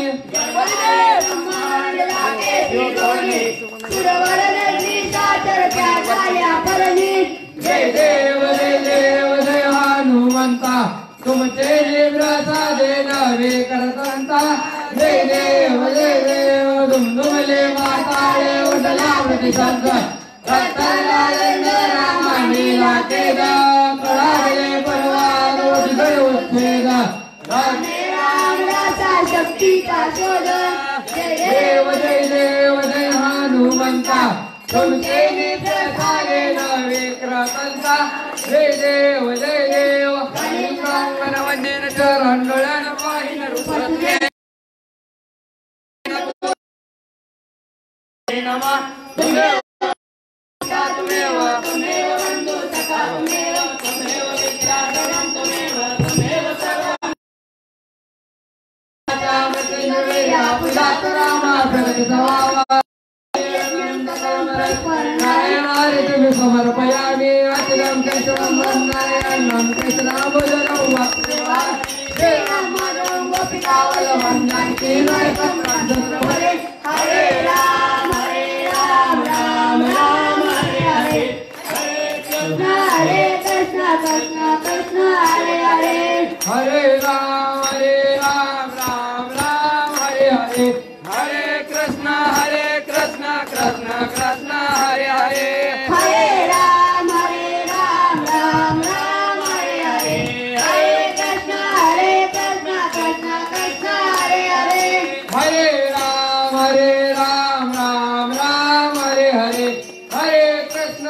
जय देव जय हनुमंता तुमचे प्रसादे नवे करतंता जय देव दुमदुमले माताळे उडला प्रतिसंत रामानीला केद कळाले परवाद उच्छेद शक्तीचा शोध देव जय हनुमंता तुमचे प्रसादे नवे करतंता जय देव वंदन चरण गळण पाहिन रूपते नमः त्वमेव बन्धु सखा त्वमेव विद्याधरं त्वमेव सर्वं चामृतवेया पुजात रामा प्रगतवावा नारायणाय तुभ्य समर्पयामि अचिरं केशवं नारायणं कृष्णाभुजनं वक्त्रवा जय रामं गोपिकावल्लभं जानकी नायकं रामचन्द्रवरे हरे राम राम हरे हरे हरे कृष्ण कृष्ण कृष्ण हरे हरे हरे राम राम हरे हरे हरे कृष्ण कृष्ण कृष्ण हरे हरे हरे राम राम राम हरे हरे हरे कृष्ण कृष्ण कृष्ण हरे हरे हरे राम राम हरे हरे हरे कृष्ण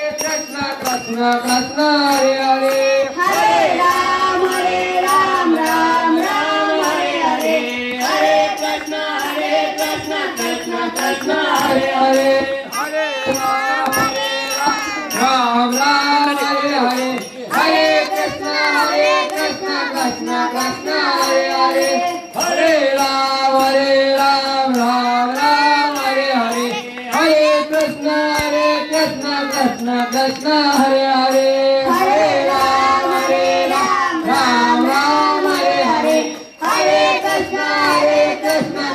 कृष्ण कृष्ण हरे हरे हरे राम राम हरे हरे हरे कृष्ण कृष्ण कृष्ण हरे हरे हरे राम हरे हरे हरे कृष्ण कृष्ण कृष्ण हरे हरे हरे राम राम हरे हरे हरे कृष्ण कृष्ण कृष्ण हरे हरे हरे राम राम हरे हरे हरे कृष्ण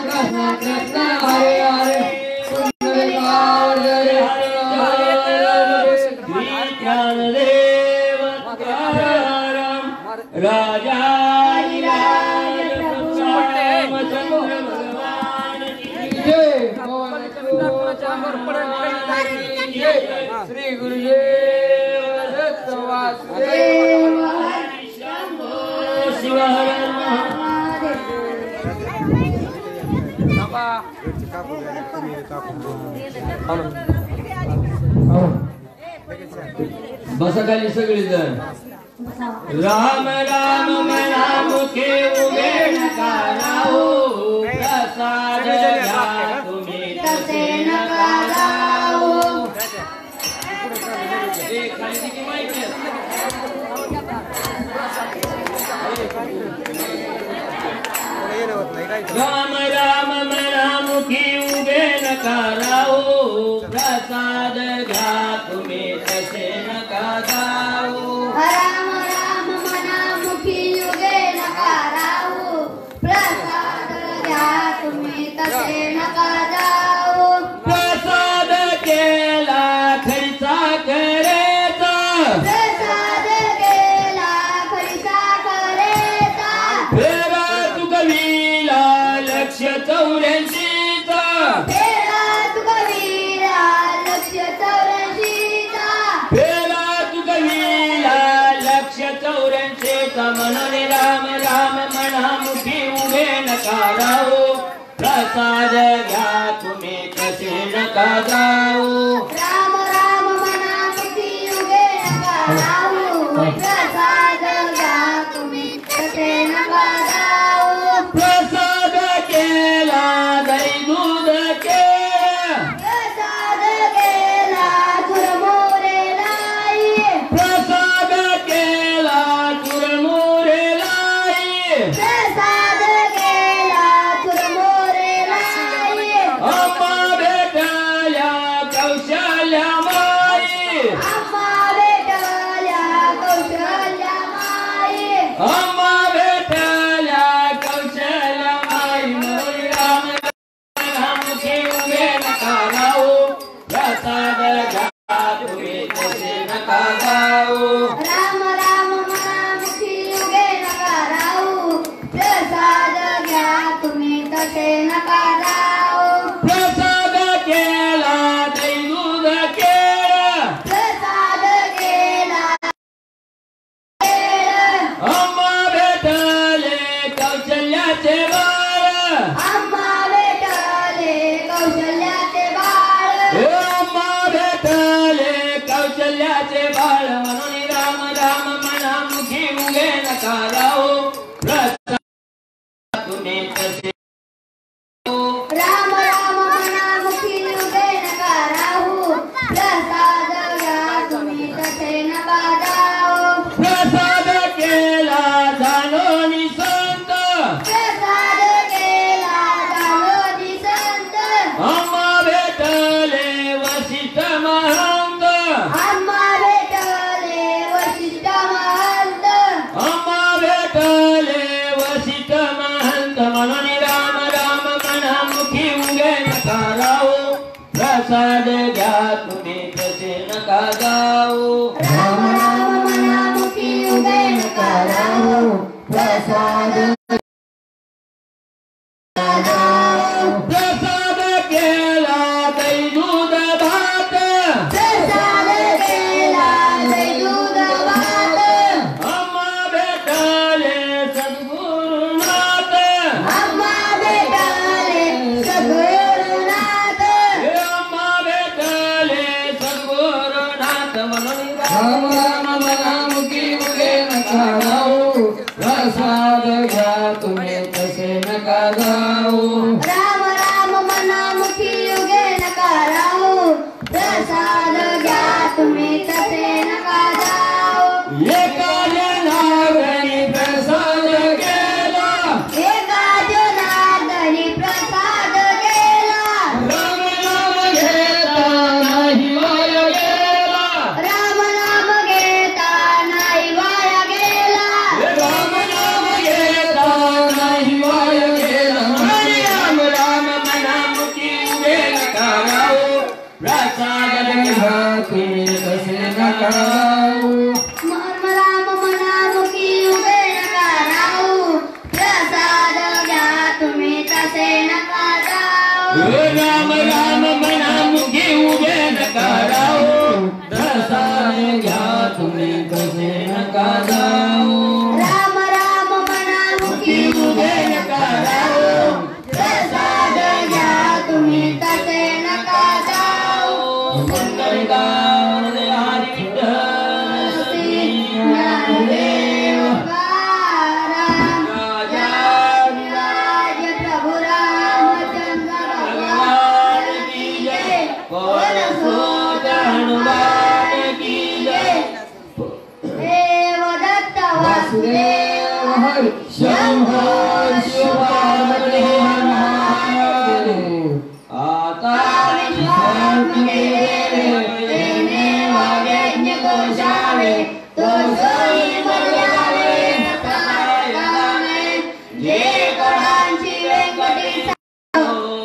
कृष्ण कृष्ण हरे हरे राजा श्री गुरुदेव दत्त वासुदेव बसा खाली सगळी जण राम राम म्हणा मुखे उभे नका राहू प्रसाद घ्या तुम्ही तसे नका राहू खाली किती माहिती राम राम म्हणा मुखी उभे नका प्रसाद घ्या तुम्ही तसे नका जाऊ राम राम मनामुखी युगे नका राहू प्रसाद घ्या तुम्ही तसे नका जाऊ प्रसाद केला खर्चा करायचा प्रसाद केला खरीचा करेचा फेरा चुकविला लक्ष 84चा फेरा तुकवीरा लक्ष 84चा फेरा चुकविला लक्ष 84चा म्हणून राम राम मनामुखी उभे नका राहू प्रसाद घ्या तुम्ही तसे नका जाऊ राम राम मनामुखी युगे नका राहू प्रसाद घ्या तुम्ही तसे नका जाऊ प्रसाद केला दही दूध केला प्रसाद केला चुरमुरे लाई प्रसाद केला चुरमुरे लाई प्रसाद केला चुरमुरे लाई अम्मा भेटल्या कौशल्या माई आम्हा भेटल्या कौशल्या माई अम्मा भेटल्या कौशल्या माई म्हणून राम राममुखी उभे नका राहू प्रसाद घ्या तुम्ही तसे नका जाऊ राम राम मनामुखी युगे नका राहू प्रसाद घ्या तुम्ही तसे नका जाऊ प्रसाद केला दही दूध केला प्रसाद केला अम्मा भेटले कौशल्याचे बाळ आम्हा भेटले कौशल्याचे बाळ अम्मा भेटले कौशल्याचे बाळ म्हणून राम राम मनामुखी उभे नका राहू प्रसाद तुम्ही तसे राम राम मनामुखी युगे नका राहू प्रसाद घ्या तुम्ही तसे नका जाऊ प्रसाद केला जाणोनी संत प्रसाद केला जाणोनी संत अम्मा भेटले वसिष्ठ महंत आम्हा भेटले वशिष्ठ महंत अम्मा भेटले वसिष्ठ महंत म्हणून राम राम मनामुखी उभे नका राहू प्रसाद घ्या तुम्ही तसे नका जाऊ राम राम मनामुखी युगे नका राहू प्रसाद प्रसाद केला दही दूध भात प्रसाद केला दही दूध भात अम्मा भेटले सद्गुरुनाथ आम्हा भेटले सद्गुरुनाथ अम्मा भेटले सद्गुरुनाथ म्हणून राम राम मनामुखी उभे नका राहू प्रसाद घ्या तुम्ही तसे नका जाऊ राम राम मनामुखी युगे नका राहू प्रसाद घ्या तुम्ही तसे नका जाऊ एका जनावरांनी प्रसाद केला एका जनार्दनी प्रसाद केला राम नाम घेता नाही वाया गेला राम नाम घेता नाही वाया गेला राम नाम घेता नाही वाया गेला हरी राम राम मनामुखी उभे नका राहू प्रसाद घ्या तुम्ही तसे नका जाऊ राम मनामुखी युगे नका राहू प्रसाद घ्या तुम्ही तसे नका जाऊ राम राम मनामुखी उभे नका राहू प्रसाद घ्या तुम्ही तसे नका जाऊ राम राम मनामुखी उभे नका राहू प्रसाद घ्या तुम्ही तसे नका जाऊ पुंडलिकावरदे हरी विठ्ठल श्री ज्ञानदेव तुकाराम राज प्रभु रामचंद्र भगवान की जय पवन सुत हनुमान की जय देवदत्त वासुदेव हरि शंभो शिवपार्वती हर महादेव आता विश्वास मेरे जे कळांची व्यंकटी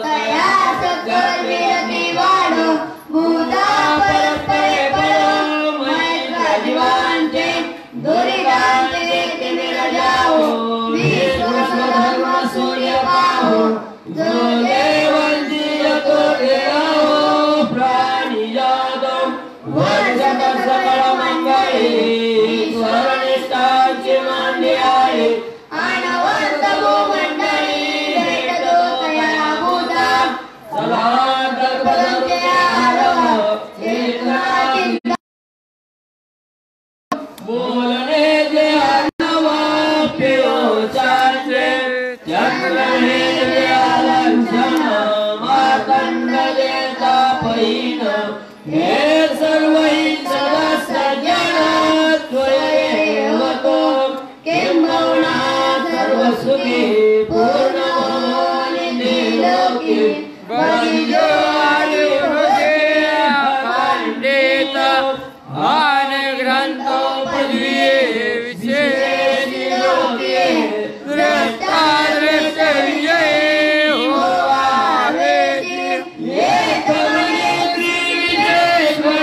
तया सकल विरती वाढो भूता परस्परे परो मैत्र जीवांचे दुरितांचे तिमिर जाओ विश्व धर्म सूर्य पाहो जो देवांची यतो देवाओ प्राणी जातो वर्षक सकळ मंगळी स्वरनिष्ठांची मान्य आहे अनवर्त भूमंडळी भेटतो तया भूता सलांतर बदलते आलो चेतनाची बोलणे जे आनवा पियो चाचे चंद्रने जे आलंचन मातंड देता पैन हे सर्वही सदा सज्जन त्वयेव तो किंबहुना सर्व सुखी पूर्ण निलोकी बलियो आणि हृदय पंडित आन ग्रंथ पदवी विशेष लोके दृष्टा दृष्ट विजय होवावे ये कवयित्री विजय हो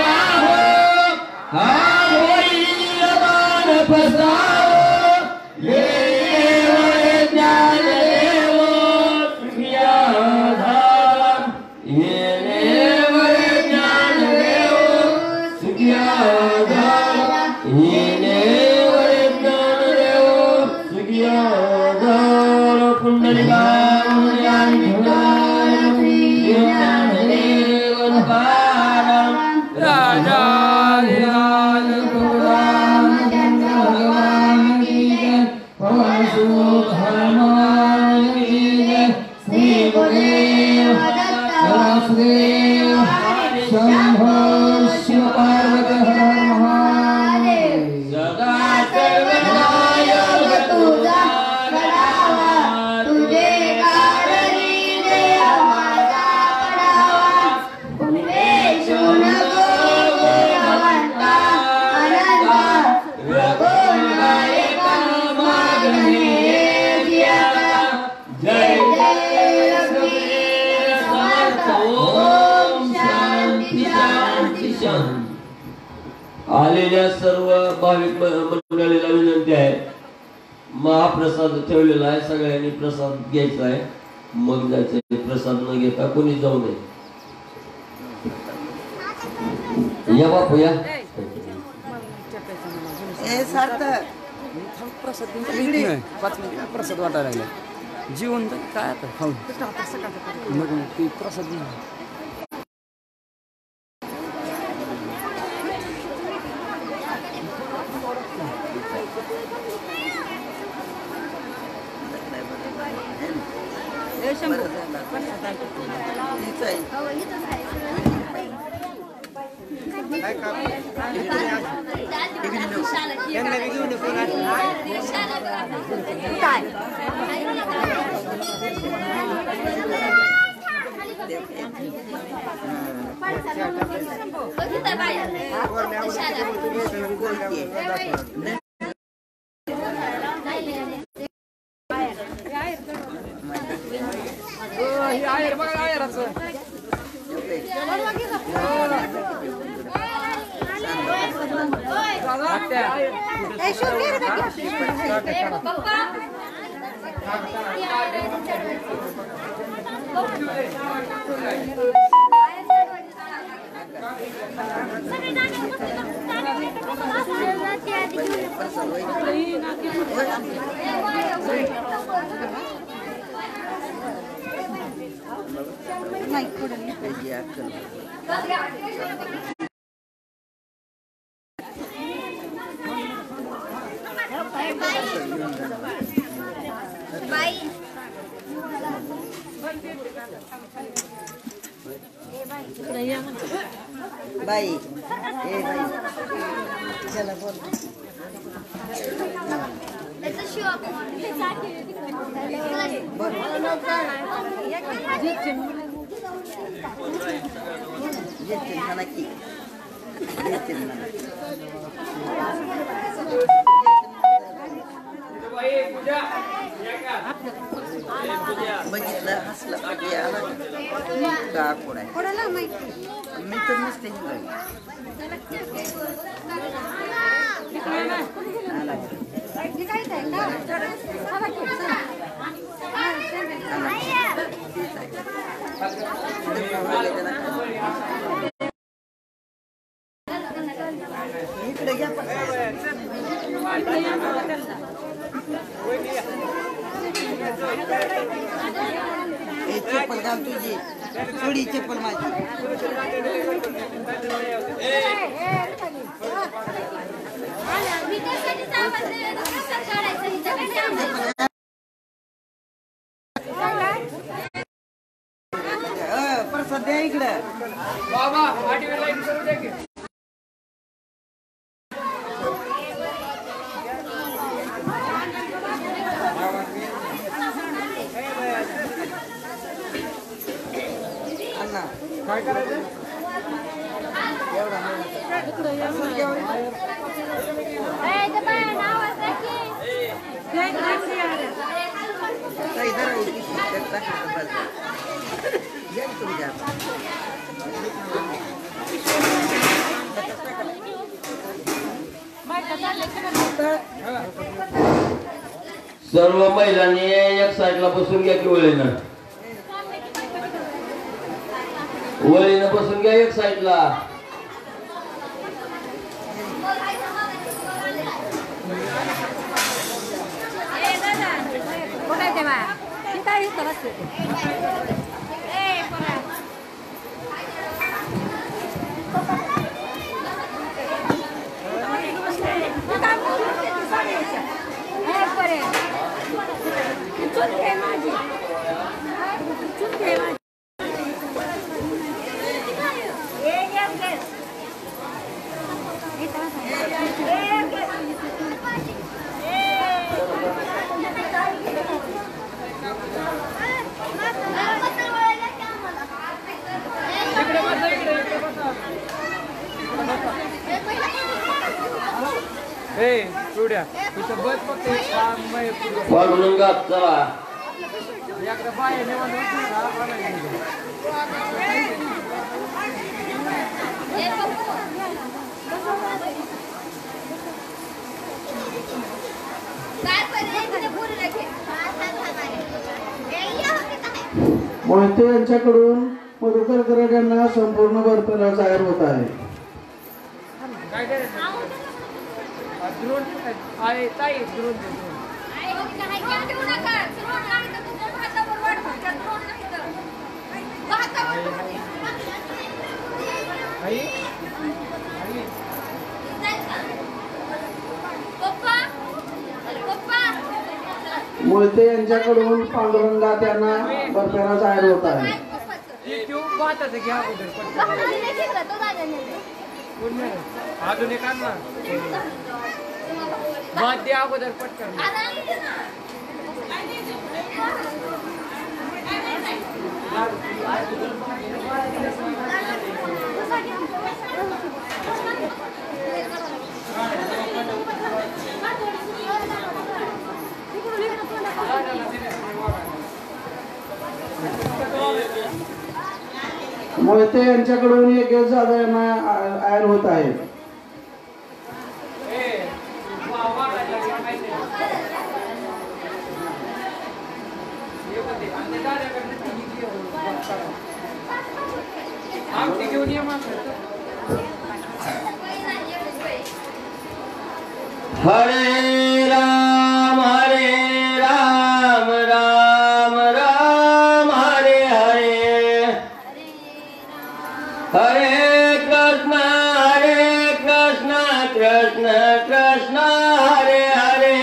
हा होई नीलवान फसाओ ये देव ज्ञान देव सुखियाधार ये देव ज्ञान देव सुखियाधार ये देव ज्ञान देव सुखियाधार पुंडलिका राजा शंभो शिव पार्वती हर महादेव सदा सर्वयोग तुझा करावा तुझे कारणी देव माझा पडावा उमेशून गोवंता अनंता रघुनायका मागणे जियाला जय जय रघुवीर समर्थ ओम शांती शांती शांती। आलेल्या सर्व भाविक मंडळीला विनंती आहे महाप्रसाद ठेवलेला आहे सगळ्यांनी प्रसाद घ्यायचा आहे मग जायचं प्रसाद न घेता कोणी जाऊ नये या बापू या प्रसाद वाटायला लागला जीवन काय आता खाऊन प्रसाद बाई ए बाई चला बोल पूजा बघितलं हसलं की आला का कोणाय मी तर नसते इकडे घ्या चप्पल घाल तुझी थोडी चप्पल माझी प्रसाद द्या इकडे बाबा आठवीला लाईन करू दे की अण्णा काय करायचं एवढा काही जरा तुमच्या सर्व महिलांनी एक साईडला बसून घ्या की वळीनं बसून घ्या एक साईडला वाढून गात चला मोहिते यांच्याकडून मधुकर करड यांना संपूर्ण बर्फाला जाहीर होत आहे. मोहिते यांच्याकडून पांडुरंगात यांना बर्फाला जाहीर होत आहे. अजून एक आणला वाद्य अगोदर पटकन मोहिते यांच्याकडून एक जादा यांना आयर होत आहे. हरे राम राम राम हरे हरे हरे कृष्ण कृष्ण कृष्ण हरे हरे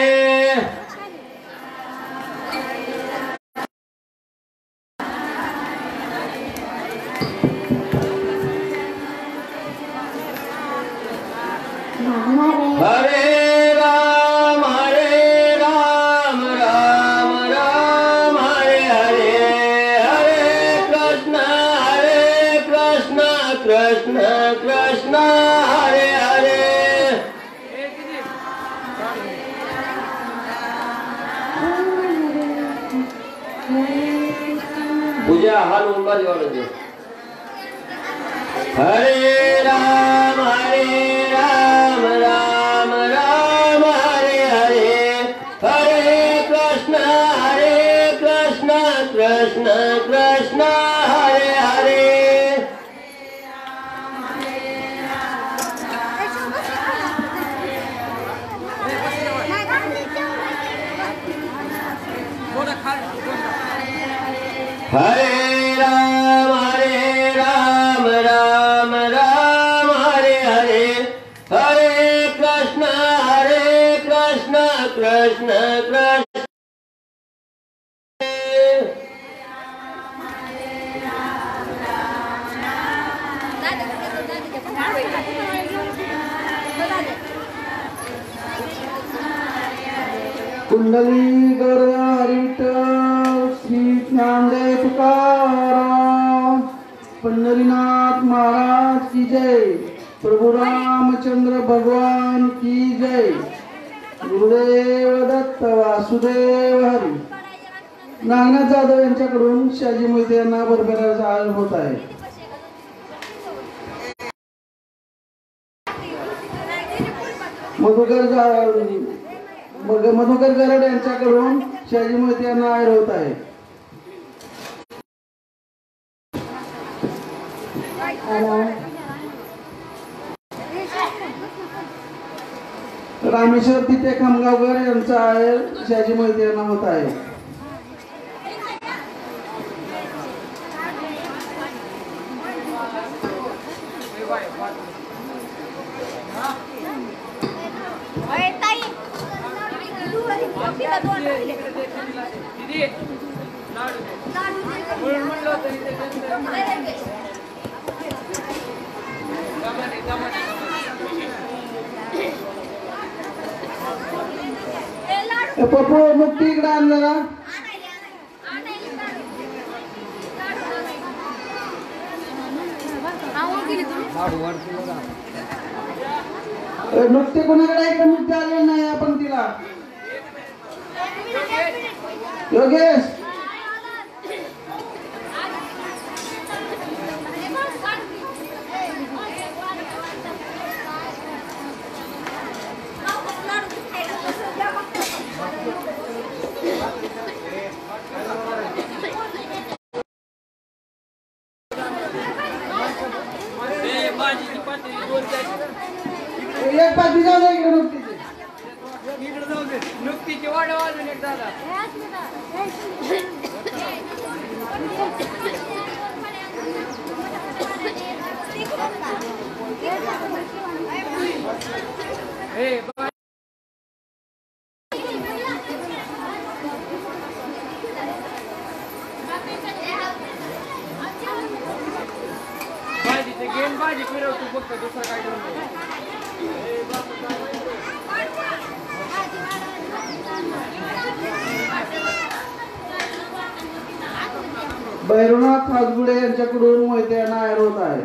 हरे राम पूजा हाल उंबर जोड़ दे। हरे राम राम राम हरे हरे, हरे कृष्ण कृष्ण कृष्ण हरे हरे। हरे राम राम राम हरे हरे, हरे कृष्ण कृष्ण कृष्ण। कुंडली गरहरिट श्री ज्ञानदेव तुकाराम, पंढरीनाथ महाराज की जय, प्रभु रामचंद्र भगवान की जय, गुरुदेव दत्त वासुदेव हरी। नागनाथ जाधव यांच्याकडून शाजी मोहिते यांना बरबराचा आयोजन होत आहे। मधुकर गरड यांच्याकडून शाजी मोहिते यांना आयोजन होत आहे। रामेश्वर तिथे खामगावकर यांचा आयोजन शाजी मोहिते यांना होत आहे। पप्पू मुक्ती इकडे आण जरा। नुकते कोणाकडे आहे का? नुकते आले नाही आपण तिला। योगेश एक पाठी जाऊ दे इकडे नुकतीची वाढ वाजून एक दादा। भाजी फिरवतो फक्त, दुसरं काय करू। भैरवनाथ हातगुडे यांच्याकडून मोहिते यांना आयोजन होत आहे।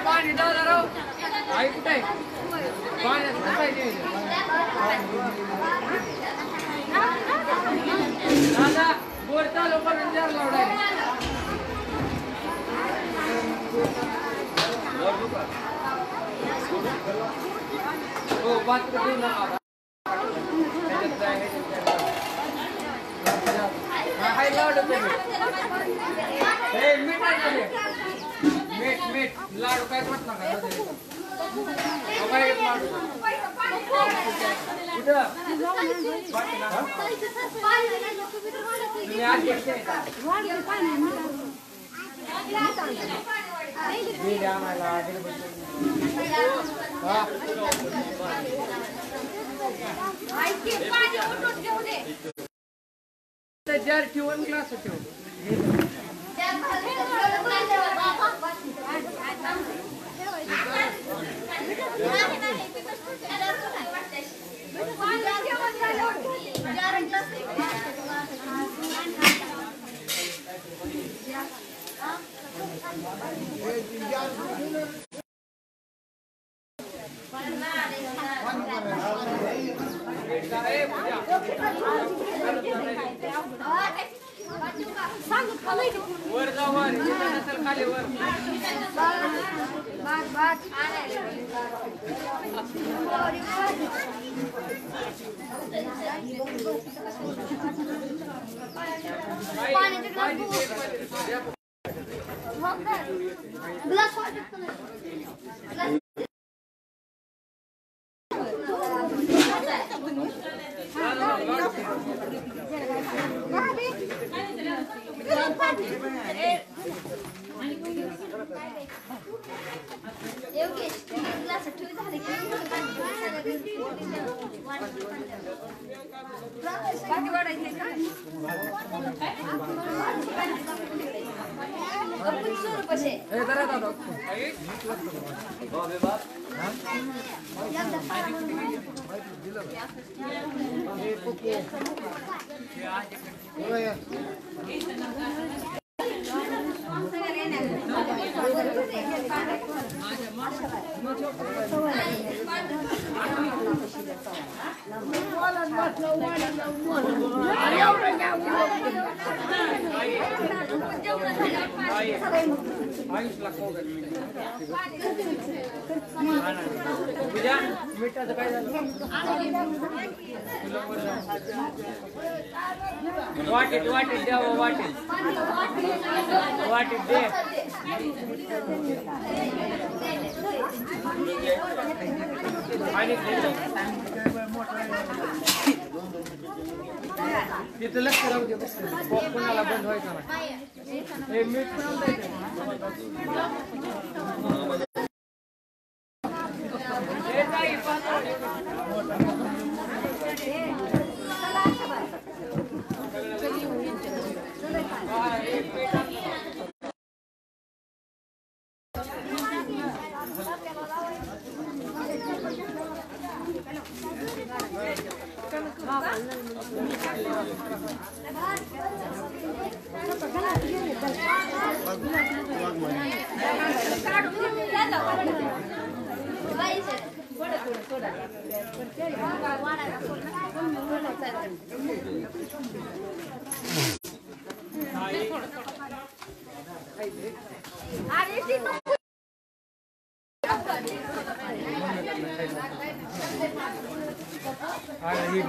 पाणी दादा राव आई कुठे पाण्यात हो बात करू नका हाय लाडू मीठ लाडू काय म्हटलं का लाडू जार ठेवून ग्लास ठेवून वर जा वर नंतर खाली वर मिठाचं काय झालं वाटीत वाटीत द्या वाटीत वाटीत दे तिथं लक्ष राहू दे कोणाला बंद व्हायचं नाही मीठ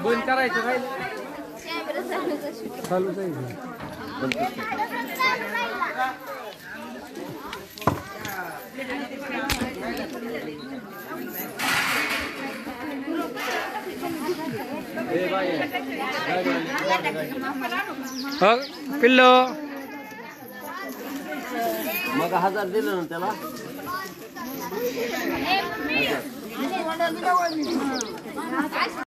बंद करायचं काय चालू जाईल पिल्लो मग 1000 दिलं ना त्याला